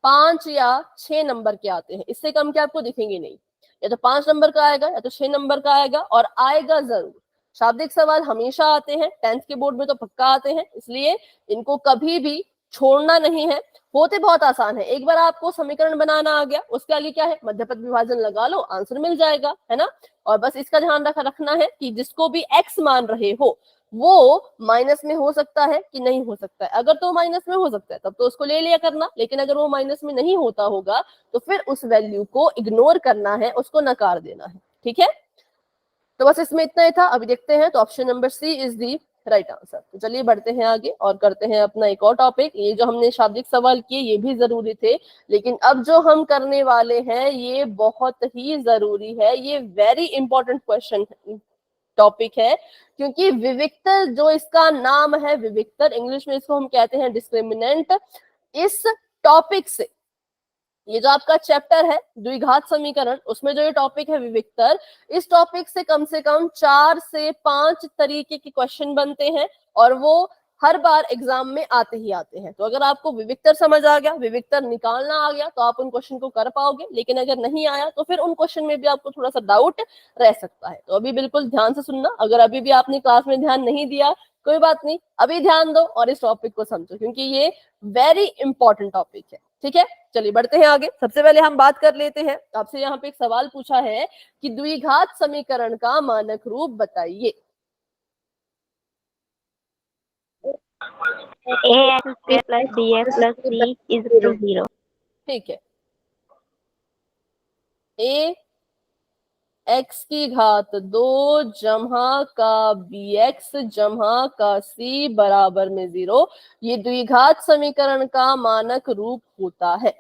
5 या 6 नंबर के आते हैं, इससे कम के आपको दिखेंगे नहीं। या तो 5 नंबर का आएगा या तो 6 नंबर का आएगा, और आएगा जरूर। शाब्दिक सवाल हमेशा आते हैं, 10th के बोर्ड में तो पक्का आते हैं, इसलिए इनको कभी भी छोड़ना नहीं है। होते बहुत आसान है, एक बार आपको समीकरण बनाना आ गया, उसके आगे क्या है, मध्यपद विभाजन लगा लो, आंसर मिल जाएगा, है ना। और बस इसका ध्यान रखना है कि जिसको भी x मान रहे हो वो माइनस में हो सकता है कि नहीं हो सकता है। अगर तो माइनस में हो सकता है तब तो उसको ले लिया करना, लेकिन अगर वो माइनस में नहीं होता होगा तो फिर उस वैल्यू को इग्नोर करना है, उसको नकार देना है, ठीक है। तो बस इसमें इतना ही था। अभी देखते हैं, तो option number C is the right answer. तो चलिए बढ़ते हैं आगे और करते हैं अपना एक और टॉपिक। ये जो हमने शाब्दिक सवाल किए ये भी जरूरी थे, लेकिन अब जो हम करने वाले हैं ये बहुत ही जरूरी है। ये वेरी इंपॉर्टेंट क्वेश्चन टॉपिक है, क्योंकि विविक्तर जो इसका नाम है, विविक्तर इंग्लिश में इसको हम कहते हैं डिस्क्रिमिनेंट। इस टॉपिक से, ये जो आपका चैप्टर है द्विघात समीकरण, उसमें जो ये टॉपिक है विविक्तर, इस टॉपिक से कम 4 से 5 तरीके के क्वेश्चन बनते हैं और वो हर बार एग्जाम में आते ही आते हैं। तो अगर आपको विविक्तर समझ आ गया, विविक्तर निकालना आ गया, तो आप उन क्वेश्चन को कर पाओगे। लेकिन अगर नहीं आया तो फिर उन क्वेश्चन में भी आपको थोड़ा सा डाउट रह सकता है। तो अभी बिल्कुल ध्यान से सुनना, अगर अभी भी आपने क्लास में ध्यान नहीं दिया कोई बात नहीं, अभी ध्यान दो और इस टॉपिक को समझो, क्योंकि ये वेरी इंपॉर्टेंट टॉपिक है, ठीक है। चलिए बढ़ते हैं आगे। सबसे पहले हम बात कर लेते हैं, आपसे यहाँ पे एक सवाल पूछा है कि द्विघात समीकरण का मानक रूप बताइए। ax plus bx plus c is equal to 0. ठीक है, a x की घात 2 जमा का bx जमा का c बराबर में 0, ये द्विघात समीकरण का मानक रूप होता है।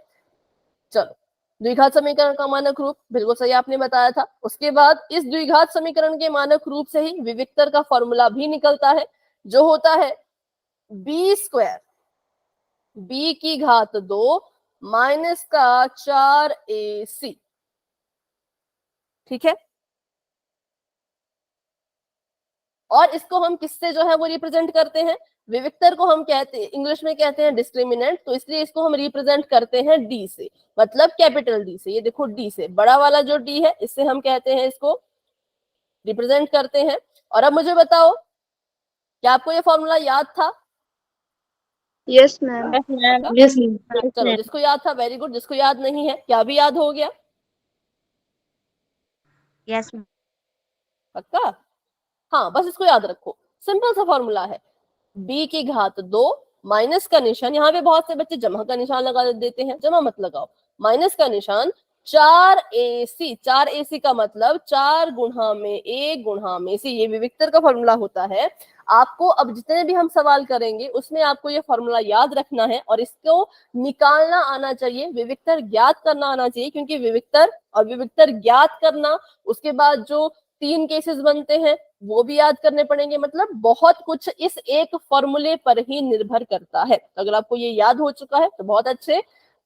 चलो, द्विघात समीकरण का मानक रूप बिल्कुल सही आपने बताया था। उसके बाद इस द्विघात समीकरण के मानक रूप से ही विविक्तर का फॉर्मूला भी निकलता है, जो होता है b स्क्वायर, b की घात 2 माइनस का 4ac, ठीक है। और इसको हम किससे जो है वो रिप्रेजेंट करते हैं, विविक्तर को हम कहते हैं, इंग्लिश में कहते हैं डिस्क्रिमिनेंट, तो इसलिए इसको हम रिप्रेजेंट करते हैं डी से, मतलब कैपिटल डी से। ये देखो डी से, बड़ा वाला जो डी है इससे हम कहते हैं, इसको रिप्रेजेंट करते हैं। और अब मुझे बताओ, क्या आपको ये फॉर्मूला याद था? Yes ma'am. Yes ma'am. चलो, जिसको याद था वेरी गुड, जिसको याद नहीं है क्या भी याद हो गया? Yes ma'am. पक्का? हाँ, बस इसको याद रखो, सिंपल सा फॉर्मूला है, b की घात 2 माइनस का निशान, यहाँ पे बहुत से बच्चे जमा का निशान लगा देते हैं, जमा मत लगाओ, माइनस का निशान, 4ac, 4ac का मतलब 4 गुणा में a गुणा में c, ये विविक्तर का फॉर्मूला होता है। आपको अब जितने भी हम सवाल करेंगे उसमें आपको ये फॉर्मूला याद रखना है और इसको निकालना आना चाहिए, विविक्तर ज्ञात करना आना चाहिए, क्योंकि विविक्तर और विविक्तर ज्ञात करना, उसके बाद जो 3 केसेस बनते हैं वो भी याद करने पड़ेंगे, मतलब बहुत कुछ इस एक फॉर्मूले पर ही निर्भर करता है। तो अगर आपको ये याद हो चुका है तो बहुत अच्छे।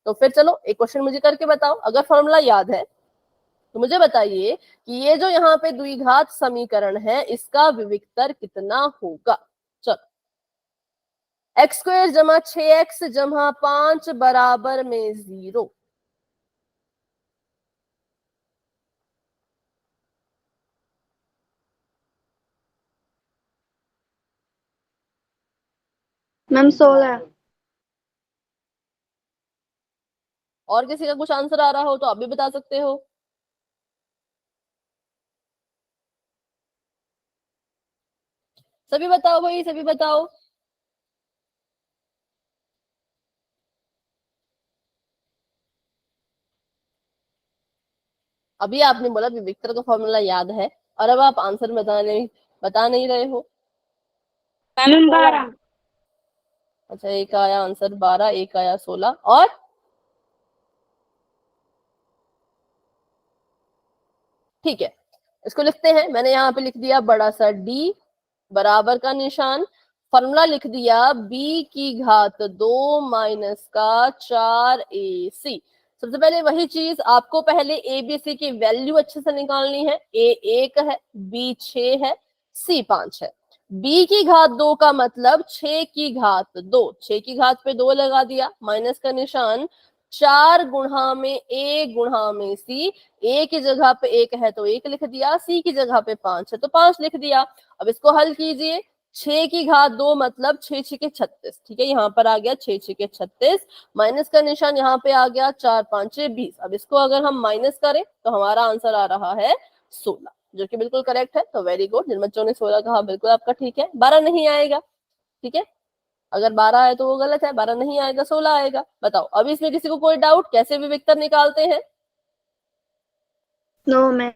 तो फिर चलो एक क्वेश्चन मुझे करके बताओ, अगर फॉर्मूला याद है तो मुझे बताइए कि ये जो यहाँ पे द्विघात समीकरण है इसका विविक्तर कितना होगा। चलो, एक्स स्क्वायर जमा 6x जमा 5 बराबर में 0। मैम 16। और किसी का कुछ आंसर आ रहा हो तो आप भी बता सकते हो। सभी बताओ भाई, सभी बताओ। अभी आपने बोला विविक्तर का फॉर्मूला याद है और अब आप आंसर बता नहीं रहे हो। मैम 12। अच्छा, एक आया आंसर 12, एक आया 16, और ठीक है, इसको लिखते हैं। मैंने यहाँ पे लिख दिया बड़ा सा D बराबर का निशान, फॉर्मूला लिख दिया b की घात 2 माइनस का 4ac। सबसे पहले वही चीज, आपको पहले a b c की वैल्यू अच्छे से निकालनी है। a 1 है, b 6 है, c 5 है। b की घात 2 का मतलब 6 की घात 2, 6 की घात पे 2 लगा दिया, माइनस का निशान, 4 गुणा में a गुणा में c, a की जगह पे 1 है तो 1 लिख दिया, c की जगह पे 5 है तो 5 लिख दिया। अब इसको हल कीजिए, 6 की घात 2 मतलब 6 6 के 36, ठीक है, यहाँ पर आ गया 6 6 के 36, माइनस का निशान यहाँ पे आ गया, 4 5 20। अब इसको अगर हम माइनस करें तो हमारा आंसर आ रहा है 16, जो कि बिल्कुल करेक्ट है। तो वेरी गुड, जिन बच्चों ने 16 कहा बिल्कुल आपका ठीक है। 12 नहीं आएगा, ठीक है, अगर 12 आए तो वो गलत है, 12 नहीं आएगा, 16 आएगा। बताओ अभी इसमें किसी को कोई डाउट, कैसे विविक्तर निकालते हैं? No ma'am.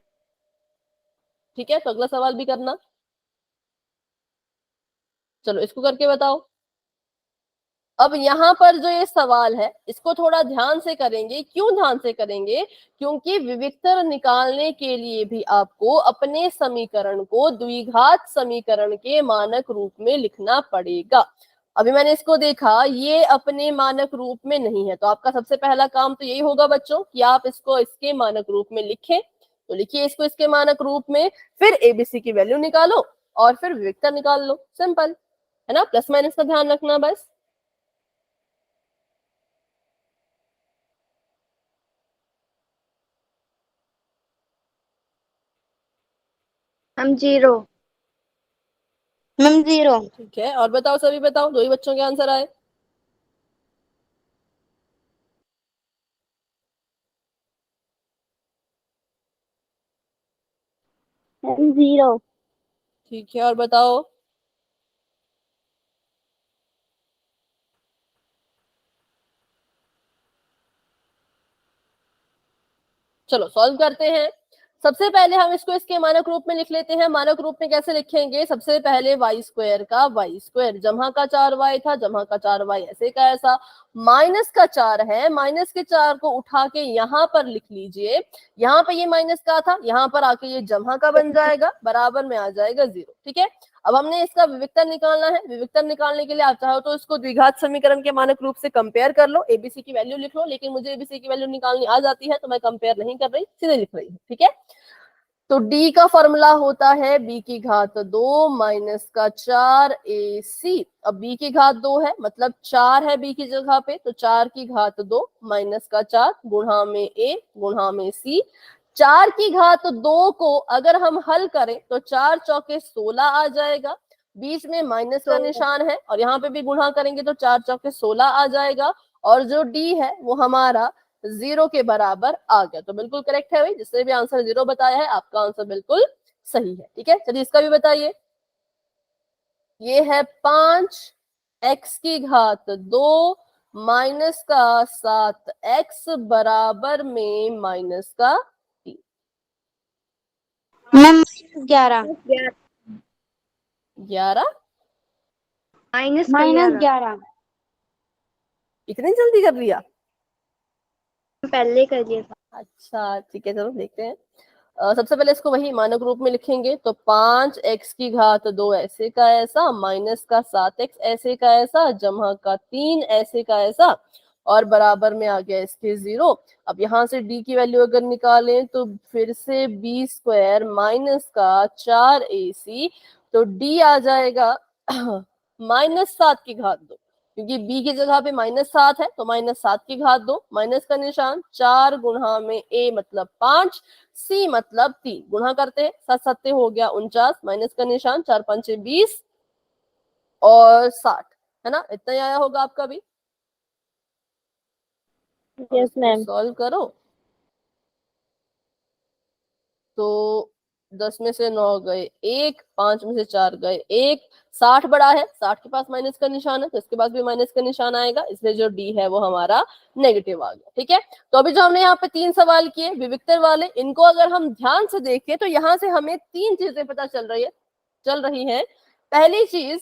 ठीक है, तो अगला सवाल भी करना। चलो इसको करके बताओ। अब यहाँ पर जो ये सवाल है इसको थोड़ा ध्यान से करेंगे। क्यों ध्यान से करेंगे? क्योंकि विविक्तर निकालने के लिए भी आपको अपने समीकरण को द्विघात समीकरण के मानक रूप में लिखना पड़ेगा। अभी मैंने इसको देखा, ये अपने मानक रूप में नहीं है, तो आपका सबसे पहला काम तो यही होगा बच्चों कि आप इसको इसके मानक रूप में लिखें। तो लिखिए इसको इसके मानक रूप में, फिर एबीसी की वैल्यू निकालो और फिर विविक्तर निकाल लो, सिंपल है ना। प्लस माइनस का ध्यान रखना बस। मैम 0। मैम 0। ठीक है, और बताओ, सभी बताओ, दो ही बच्चों के आंसर आए। मैम 0। ठीक है, और बताओ। चलो सॉल्व करते हैं। सबसे पहले हम इसको इसके मानक रूप में लिख लेते हैं। मानक रूप में कैसे लिखेंगे? सबसे पहले वाई स्क्वायर का वाई स्क्वायर, जमा का 4y था, जमा का 4y ऐसे का ऐसा, माइनस का 4 है, माइनस के 4 को उठा के यहाँ पर लिख लीजिए। यहाँ पे ये माइनस का था, यहाँ पर आके ये जमा का बन जाएगा, बराबर में आ जाएगा 0। ठीक है, अब हमने इसका विविक्तर निकालना है। विविक्तर निकालने के लिए आप चाहो तो इसको द्विघात समीकरण के मानक रूप से कंपेयर कर लो, एबीसी की वैल्यू लिख लो, लेकिन मुझे एबीसी की वैल्यू निकालनी आ जाती है तो मैं कंपेयर नहीं कर रही, सीधे लिख रही हूँ। ठीक है, तो d का फॉर्मूला होता है b की घात 2 माइनस का 4ac। अब b की घात 2 है मतलब 4 है b की जगह पे, तो 4 की घात 2 माइनस का 4 गुणा में a गुणा में c। 4 की घात 2 को अगर हम हल करें तो 4 चौके 16 आ जाएगा, बीच में माइनस का निशान है और यहाँ पे भी गुणा करेंगे तो 4 चौके 16 आ जाएगा, और जो d है वो हमारा 0 के बराबर आ गया। तो बिल्कुल करेक्ट है भाई, जिसने भी आंसर 0 बताया है आपका आंसर बिल्कुल सही है। ठीक है, चलिए इसका भी बताइए। ये है 5x की घात 2 माइनस का 7x बराबर में माइनस का 3। मैम -11 11 -11 इतनी जल्दी कर लिया? पहले कर लिया था। अच्छा ठीक है, चलो देखते हैं। सबसे पहले इसको वही मानक रूप में लिखेंगे, तो 5x की घात 2 ऐसे का ऐसा माइनस का 7x ऐसे का ऐसा जमा का 3 ऐसे का ऐसा और बराबर में आ गया इसके 0। अब यहाँ से d की वैल्यू अगर निकालें तो फिर से b स्क्वायर माइनस का 4ac, तो d आ जाएगा -7 की घात 2, क्योंकि b की जगह पे -7 है तो -7 की घात 2, माइनस का निशान 4 गुणा में a मतलब 5, c मतलब 3, गुणा करते हैं 7 सत्ते हो गया 49, माइनस का निशान 4 पंचे 20 और 60, है ना? इतना ही आया होगा आपका भी। Yes ma'am. सॉल्व करो तो 10 में से 9 गए 1, 5 में से 4 गए 1, 60 बड़ा है, 60 के पास माइनस का निशान है तो इसके पास भी माइनस का निशान आएगा, इसलिए जो डी है वो हमारा नेगेटिव आ गया। ठीक है, तो अभी जो हमने यहाँ पे 3 सवाल किए विविक्तर वाले, इनको अगर हम ध्यान से देखें तो यहाँ से हमें 3 चीजें पता चल रही है। पहली चीज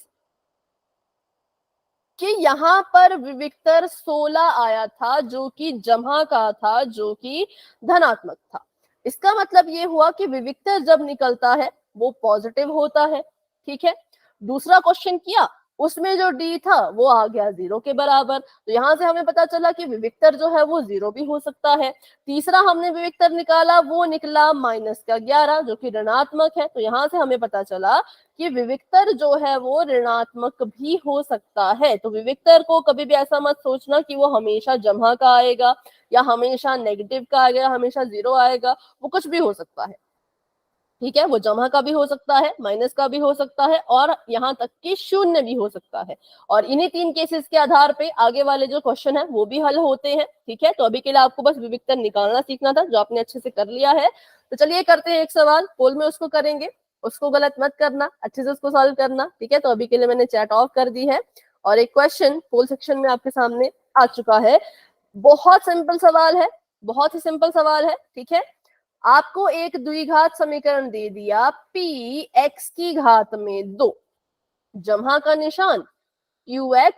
कि यहाँ पर विविक्तर 16 आया था जो कि जमा का था, जो कि धनात्मक था। इसका मतलब ये हुआ कि विविक्तर जब निकलता है वो पॉजिटिव होता है। ठीक है, दूसरा क्वेश्चन किया, उसमें जो डी था वो आ गया 0 के बराबर, तो यहां से हमें पता चला कि विविक्तर जो है वो 0 भी हो सकता है। तीसरा हमने विविक्तर निकाला, वो निकला माइनस का 11 जो कि ऋणात्मक है, तो यहां से हमें पता चला कि विविक्तर जो है वो ऋणात्मक भी हो सकता है। तो विविक्तर को कभी भी ऐसा मत सोचना कि वो हमेशा जमा का आएगा या हमेशा नेगेटिव का आएगा, हमेशा 0 आएगा, वो कुछ भी हो सकता है। ठीक है, वो जमा का भी हो सकता है, माइनस का भी हो सकता है और यहाँ तक कि शून्य भी हो सकता है। और इन्हीं 3 केसेस के आधार पे आगे वाले जो क्वेश्चन है वो भी हल होते हैं। ठीक है, तो अभी के लिए आपको बस विविक्तर निकालना सीखना था, जो आपने अच्छे से कर लिया है। तो चलिए करते हैं एक सवाल, पोल में उसको करेंगे, उसको गलत मत करना, अच्छे से उसको सॉल्व करना। ठीक है, तो अभी के लिए मैंने चैट ऑफ कर दी है और एक क्वेश्चन पोल सेक्शन में आपके सामने आ चुका है। बहुत सिंपल सवाल है, बहुत ही सिंपल सवाल है। ठीक है, आपको एक द्विघात समीकरण दे दिया p x की घात में 2, जमा का निशान qx,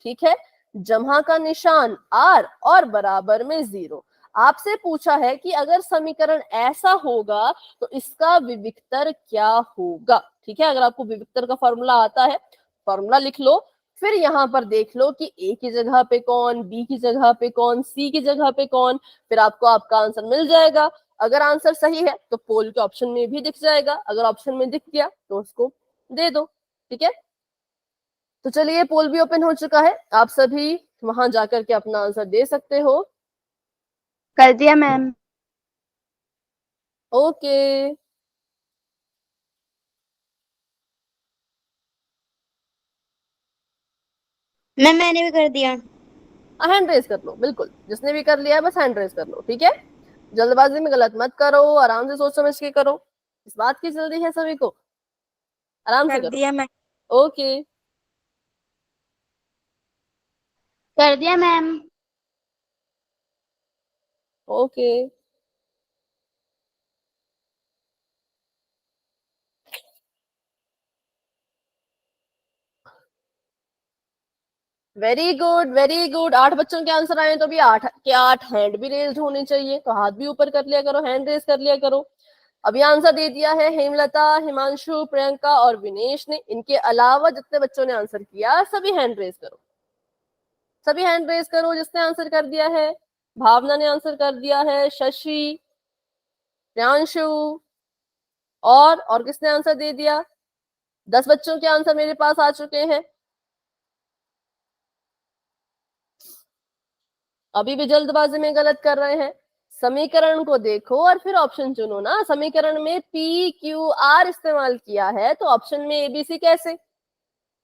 ठीक है, जमा का निशान r और बराबर में 0। आपसे पूछा है कि अगर समीकरण ऐसा होगा तो इसका विविक्तर क्या होगा। ठीक है, अगर आपको विविक्तर का फॉर्मूला आता है, फॉर्मूला लिख लो, फिर यहाँ पर देख लो कि a की जगह पे कौन, b की जगह पे कौन, c की जगह पे कौन, फिर आपको आपका आंसर मिल जाएगा। अगर आंसर सही है तो पोल के ऑप्शन में भी दिख जाएगा, अगर ऑप्शन में दिख गया तो उसको दे दो। ठीक है, तो चलिए पोल भी ओपन हो चुका है, आप सभी वहां जाकर के अपना आंसर दे सकते हो। कर दिया मैम। ओके, मैम मैंने भी कर दिया। हैंड रेज कर लो, बिल्कुल जिसने भी कर लिया है बस हैंड रेज कर लो। ठीक है, जल्दबाजी में गलत मत करो, आराम से सोच समझ के करो, इस बात की जल्दी है सभी को, आराम से कर करो। दिया मैम। ओके, कर दिया ma'am. Okay, very good very good. 8 बच्चों के आंसर आए तो भी 8 के 8 हैंड भी रेज होने चाहिए, तो हाथ भी ऊपर कर लिया करो, हैंड रेज कर लिया करो। अभी आंसर दे दिया है हेमलता, हिमांशु, प्रियंका और विनेश ने। इनके अलावा जितने बच्चों ने आंसर किया सभी हैंड रेज करो, सभी हैंड रेज करो जिसने आंसर कर दिया है। भावना ने आंसर कर दिया है, शशि, प्रियांशु और किसने आंसर दे दिया? 10 बच्चों के आंसर मेरे पास आ चुके हैं। अभी भी जल्दबाजी में गलत कर रहे हैं। समीकरण को देखो और फिर ऑप्शन चुनो ना। समीकरण में पी क्यू आर इस्तेमाल किया है तो ऑप्शन में एबीसी कैसे?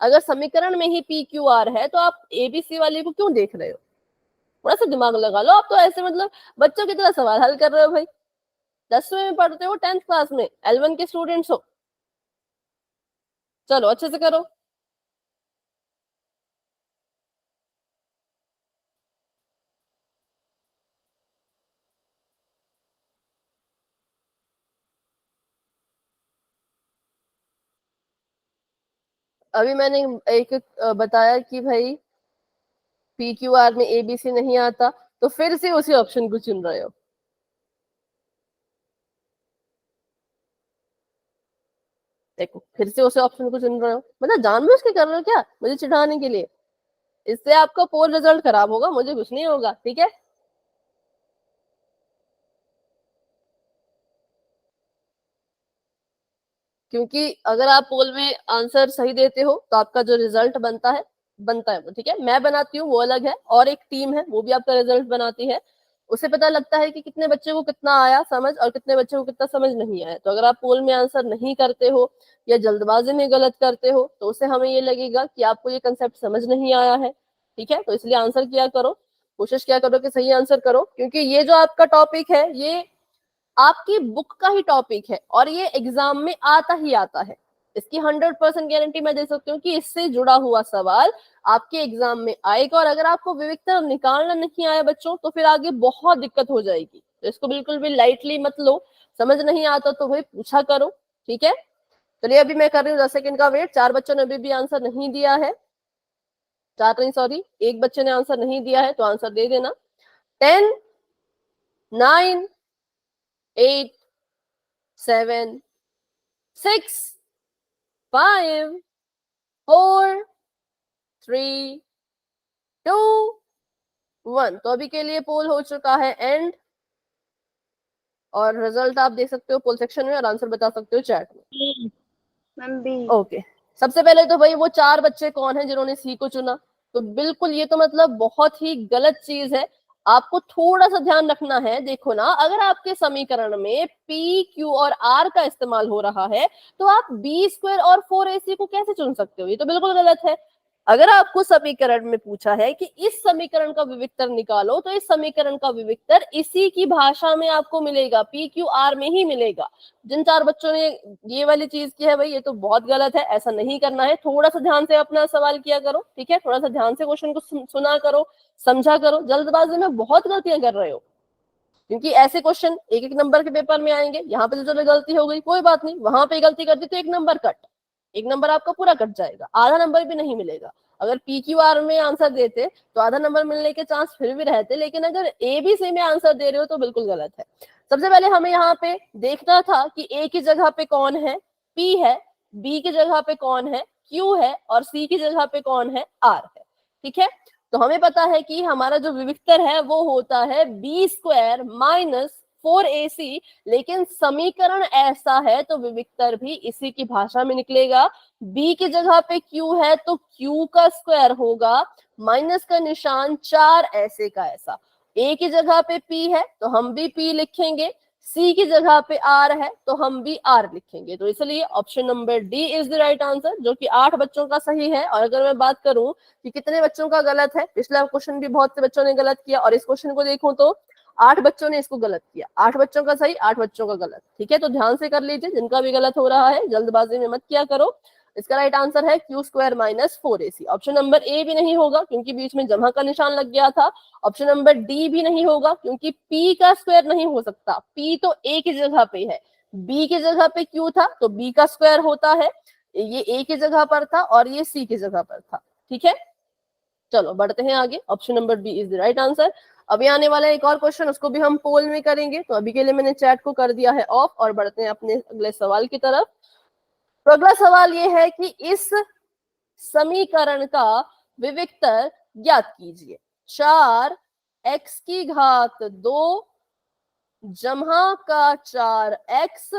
अगर समीकरण में ही पी क्यू आर है तो आप एबीसी वाले को क्यों देख रहे हो? थोड़ा सा दिमाग लगा लो, आप तो ऐसे मतलब बच्चों की तरह सवाल हल कर रहे हो भाई। 10वीं में पढ़ते हो, 10th क्लास में, L1 के स्टूडेंट्स हो। चलो अच्छे से करो। अभी मैंने एक बताया कि भाई PQR में ABC नहीं आता, तो फिर से उसी ऑप्शन को चुन रहे हो। देखो फिर से उसी ऑप्शन को चुन रहे हो, मतलब जानबूझ के कर रहे हो क्या, मुझे चिढ़ाने के लिए? इससे आपका पोल रिजल्ट खराब होगा, मुझे कुछ नहीं होगा, ठीक है। क्योंकि अगर आप पोल में आंसर सही देते हो तो आपका जो रिजल्ट बनता है वो, ठीक है, मैं बनाती हूँ वो अलग है, और एक टीम है वो भी आपका रिजल्ट बनाती है। उससे पता लगता है कि कितने बच्चे को कितना आया समझ और कितने बच्चे को कितना समझ नहीं आया। तो अगर आप पोल में आंसर नहीं करते हो या जल्दबाजी में गलत करते हो तो उससे हमें ये लगेगा कि आपको ये कंसेप्ट समझ नहीं आया है, ठीक है। तो इसलिए आंसर किया करो, कोशिश किया करो कि सही आंसर करो, क्योंकि ये जो आपका टॉपिक है ये आपकी बुक का ही टॉपिक है और ये एग्जाम में आता ही आता है। इसकी 100% गारंटी मैं दे सकती हूँ कि इससे जुड़ा हुआ सवाल आपके एग्जाम में आएगा। और अगर आपको विविधता निकालना नहीं आया बच्चों, तो फिर आगे बहुत दिक्कत हो जाएगी। तो इसको बिल्कुल भी लाइटली मत लो। समझ नहीं आता तो भाई पूछा करो, ठीक है। चलिए अभी मैं कर रही हूँ 10 सेकंड का वेट। 4 बच्चों ने अभी भी आंसर नहीं दिया है, 4 नहीं सॉरी, 1 बच्चे ने आंसर नहीं दिया है, तो आंसर दे देना। 10, 9, 8, 7, 6, 5, 4, 3, 2, 1। तो अभी के लिए पोल हो चुका है एंड, और रिजल्ट आप देख सकते हो पोल सेक्शन में और आंसर बता सकते हो चैट में। Ma'am B. ओके, सबसे पहले तो भाई वो 4 बच्चे कौन हैं जिन्होंने सी को चुना? तो बिल्कुल ये तो मतलब बहुत ही गलत चीज है। आपको थोड़ा सा ध्यान रखना है। देखो ना, अगर आपके समीकरण में P, Q और R का इस्तेमाल हो रहा है तो आप B² और 4AC को कैसे चुन सकते हो? ये तो बिल्कुल गलत है। अगर आपको समीकरण में पूछा है कि इस समीकरण का विविक्तर निकालो, तो इस समीकरण का विविक्तर इसी की भाषा में आपको मिलेगा, PQR में ही मिलेगा। जिन 4 बच्चों ने ये वाली चीज की है भाई, ये तो बहुत गलत है, ऐसा नहीं करना है। थोड़ा सा ध्यान से अपना सवाल किया करो, ठीक है। थोड़ा सा ध्यान से क्वेश्चन को सुना करो, समझा करो। जल्दबाजी में बहुत गलतियां कर रहे हो, क्योंकि ऐसे क्वेश्चन 1-1 नंबर के पेपर में आएंगे। यहाँ पे तो चलो गलती हो गई, कोई बात नहीं, वहां पे गलती कर दी तो 1 नंबर कट, 1 नंबर आपका पूरा कट जाएगा, आधा नंबर भी नहीं मिलेगा। अगर PQR में आंसर देते तो आधा नंबर मिलने के चांस फिर भी रहते, लेकिन अगर ABC में आंसर दे रहे हो तो बिल्कुल गलत है। सबसे पहले हमें यहाँ पे देखना था कि A की जगह पे कौन है, P है, B की जगह पे कौन है, Q है, और C की जगह पे कौन है, R है, ठीक है। तो हमें पता है कि हमारा जो विविक्तर है वो होता है B² माइनस 4AC, लेकिन समीकरण ऐसा है तो विविक्तर भी इसी की भाषा में निकलेगा। B की जगह पे Q है तो Q का स्क्वायर होगा, माइनस का निशान 4 ऐसे का ऐसा। A की जगह पे P है तो हम भी P लिखेंगे, C की जगह पे R है तो हम भी R लिखेंगे। तो इसलिए option number D is the right answer, जो कि 8 बच्चों का सही है। और अगर मैं बात करूं कि कितने बच्चों का गलत है, पिछला क्वेश्चन भी बहुत से बच्चों ने गलत किया, और इस क्वेश्चन को देखूं तो 8 बच्चों ने इसको गलत किया। 8 बच्चों का सही, 8 बच्चों का गलत, ठीक है। तो ध्यान से कर लीजिए, जिनका भी गलत हो रहा है जल्दबाजी में मत किया करो। इसका राइट आंसर है Q² minus 4AC। Option number A भी नहीं होगा क्योंकि बीच में जमा का निशान लग गया था। ऑप्शन नंबर डी भी नहीं होगा क्योंकि P का स्क्वायर नहीं हो सकता, P तो A की जगह पे है, B की जगह पे Q था तो B का स्क्वायर होता है, ये A की जगह पर था और ये C की जगह पर था, ठीक है। चलो बढ़ते हैं आगे, option number B is the right answer. अभी आने वाला एक और क्वेश्चन, उसको भी हम पोल में करेंगे। तो अभी के लिए मैंने चैट को कर दिया है ऑफ, और बढ़ते हैं अपने अगले सवाल की तरफ। तो अगला सवाल ये है कि इस समीकरण का विविक्तर ज्ञात कीजिए। 4x² जमा का 4x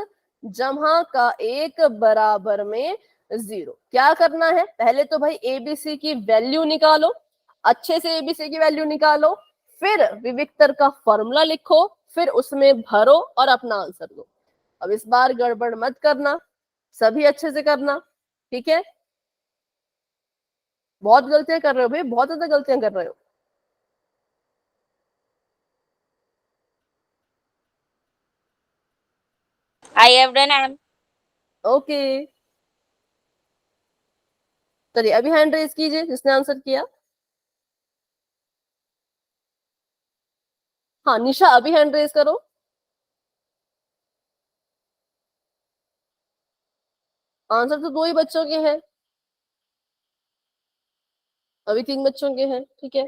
जमा का 1 बराबर में 0। क्या करना है? पहले तो भाई ABC की वैल्यू निकालो, अच्छे से ABC की वैल्यू निकालो, फिर विविक्तर का फॉर्मूला लिखो, फिर उसमें भरो और अपना आंसर दो। अब इस बार गड़बड़ मत करना, सभी अच्छे से करना, ठीक है। बहुत गलतियां कर रहे हो भाई, बहुत ज्यादा गलतियां कर रहे हो। I have done, ma'am. Okay, चलिए अभी हैंड रेज कीजिए जिसने आंसर किया। हाँ निशा, अभी हैंड रेज करो। आंसर तो 2 ही बच्चों के हैं, अभी 3 बच्चों के हैं, ठीक है।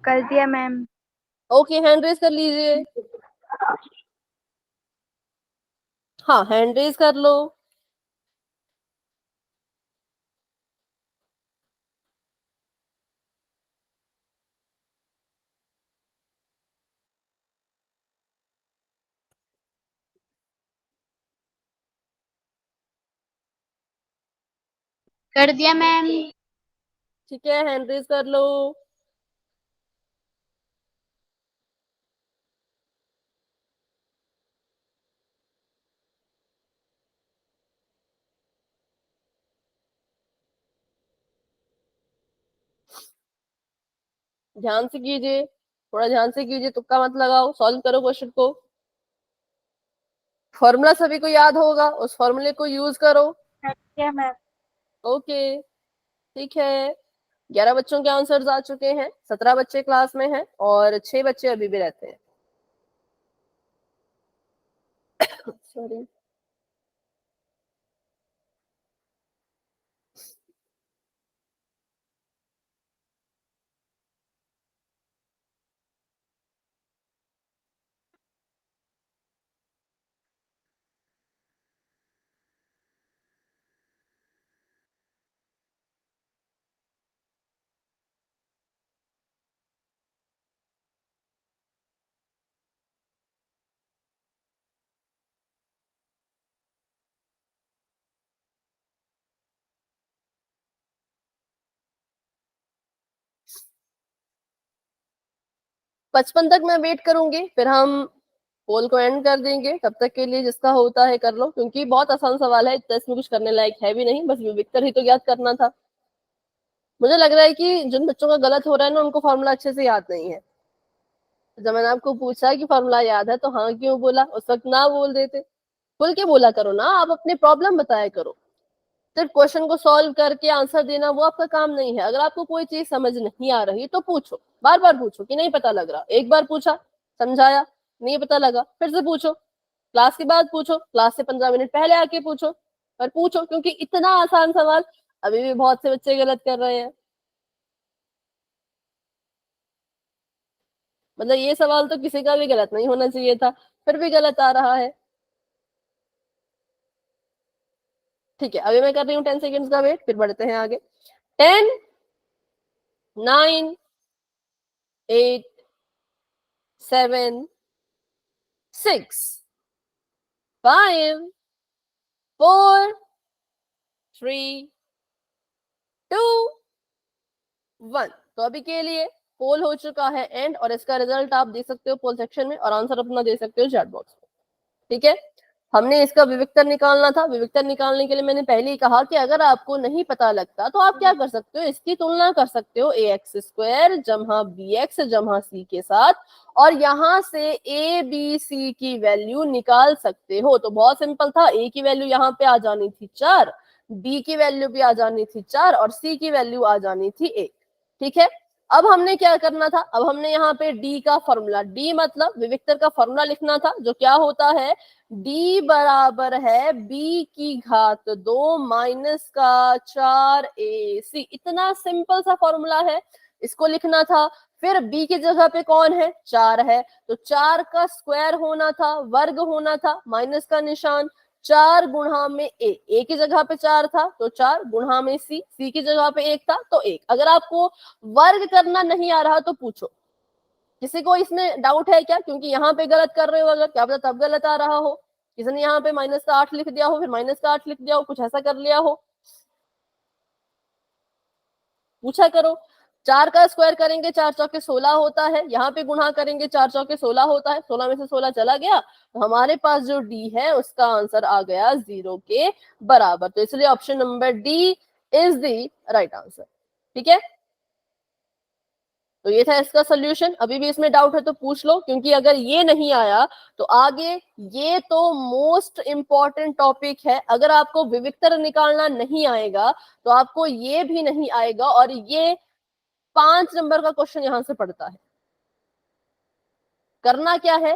कर दिया मैम। ओके, हैंड रेज कर लीजिए। हाँ हैंड रेज कर लो। कर दिया मैम। ठीक है, हैंड रेज कर लो। ध्यान से कीजिए, थोड़ा ध्यान से कीजिए, तुक्का मत लगाओ, सॉल्व करो क्वेश्चन को। फॉर्मूला सभी को याद होगा, उस फॉर्मूले को यूज करो। Yeah, ma'am. ओके, ठीक है। 11 बच्चों के आंसर्स आ चुके हैं, 17 बच्चे क्लास में हैं और 6 बच्चे अभी भी रहते हैं। सॉरी। पचपन तक मैं वेट करूंगी, फिर हम पोल को एंड कर देंगे। तब तक के लिए जिसका होता है कर लो, क्योंकि बहुत आसान सवाल है, इतना इसमें कुछ करने लायक है भी नहीं, बस विविक्तर ही तो याद करना था। मुझे लग रहा है कि जिन बच्चों का गलत हो रहा है ना, उनको फॉर्मूला अच्छे से याद नहीं है। जब मैंने आपको पूछा कि फॉर्मूला याद है तो हाँ क्यों बोला, उस वक्त ना बोल देते। खुल के बोला करो ना, आप अपनी प्रॉब्लम बताया करो। सिर्फ क्वेश्चन को सॉल्व करके आंसर देना वो आपका काम नहीं है। अगर आपको कोई चीज समझ नहीं आ रही तो पूछो, बार बार पूछो कि नहीं पता लग रहा। एक बार पूछा, समझाया, नहीं पता लगा, फिर से पूछो। क्लास के बाद पूछो, क्लास से 15 मिनट पहले आके पूछो, पर पूछो, क्योंकि इतना आसान सवाल अभी भी बहुत से बच्चे गलत कर रहे हैं। मतलब ये सवाल तो किसी का भी गलत नहीं होना चाहिए था, फिर भी गलत आ रहा है। ठीक है, अभी मैं कर रही हूँ 10 सेकेंड्स का वेट, फिर बढ़ते हैं आगे। 10, 9, 8, 7, 6, 5, 4, 3, 2, 1। तो अभी के लिए पोल हो चुका है एंड, और इसका रिजल्ट आप देख सकते हो पोल सेक्शन में, और आंसर अपना दे सकते हो चैट बॉक्स में। ठीक है, हमने इसका विविक्तर निकालना था। विविक्तर निकालने के लिए मैंने पहले ही कहा कि अगर आपको नहीं पता लगता तो आप क्या कर सकते हो, इसकी तुलना कर सकते हो ax² जमा bx जमा c के साथ, और यहां से a b c की वैल्यू निकाल सकते हो। तो बहुत सिंपल था, a की वैल्यू यहाँ पे आ जानी थी 4, b की वैल्यू भी आ जानी थी 4, और c की वैल्यू आ जानी थी 1। ठीक है, अब हमने क्या करना था, अब हमने यहाँ पे d का फॉर्मूला, d मतलब विविक्तर का फॉर्मूला लिखना था, जो क्या होता है, d बराबर है b की घात 2 माइनस का 4ac। इतना सिंपल सा फॉर्मूला है, इसको लिखना था। फिर b की जगह पे कौन है, 4 है, तो 4 का स्क्वायर होना था, वर्ग होना था, माइनस का निशान, 4 गुणा में a की जगह पे 4 था तो 4 गुणा में c की जगह पे 1 था तो 1। अगर आपको वर्ग करना नहीं आ रहा तो पूछो, किसी को इसमें डाउट है क्या, क्योंकि यहाँ पे गलत कर रहे हो, अगर क्या पता तब गलत आ रहा हो, किसी ने यहाँ पे -8 लिख दिया हो, फिर -8 लिख दिया हो, कुछ ऐसा कर लिया हो। पूछा करो। 4 का स्क्वायर करेंगे 4 चौके 16 होता है, यहाँ पे गुणा करेंगे 4 चौके 16 होता है, 16 में से 16 चला गया, तो हमारे पास जो डी है उसका आंसर आ गया 0 के बराबर। तो इसलिए option number D is the right answer. ठीक है, तो ये था इसका सोल्यूशन। अभी भी इसमें डाउट है तो पूछ लो, क्योंकि अगर ये नहीं आया तो आगे ये तो मोस्ट इंपॉर्टेंट टॉपिक है। अगर आपको विविक्तर निकालना नहीं आएगा तो आपको ये भी नहीं आएगा, और ये 5 नंबर का क्वेश्चन यहां से पड़ता है। करना क्या है,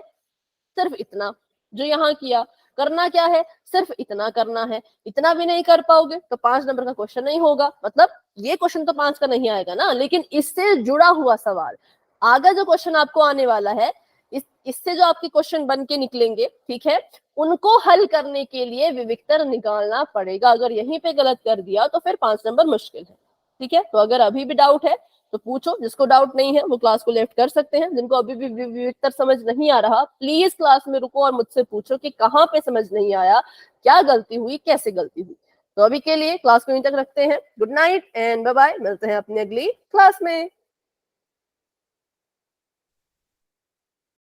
सिर्फ इतना जो यहां किया, करना क्या है, सिर्फ इतना करना है। इतना भी नहीं कर पाओगे तो 5 नंबर का क्वेश्चन नहीं होगा, मतलब ये क्वेश्चन तो 5 का नहीं आएगा ना, लेकिन इससे जुड़ा हुआ सवाल आगे जो क्वेश्चन आपको आने वाला है, इससे जो आपके क्वेश्चन बन के निकलेंगे, ठीक है, उनको हल करने के लिए विविक्तर निकालना पड़ेगा। अगर यहीं पे गलत कर दिया तो फिर 5 नंबर मुश्किल है। ठीक है, तो अगर अभी भी डाउट है तो पूछो, जिसको डाउट नहीं है वो क्लास को लेफ्ट कर सकते हैं। जिनको अभी भी विविक्तर समझ नहीं आ रहा, प्लीज क्लास में रुको और मुझसे पूछो कि कहाँ पे समझ नहीं आया, क्या गलती हुई, कैसे गलती हुई। तो अभी के लिए क्लास को यहीं तक रखते हैं। Good night and bye bye, मिलते हैं अपनी अगली क्लास में।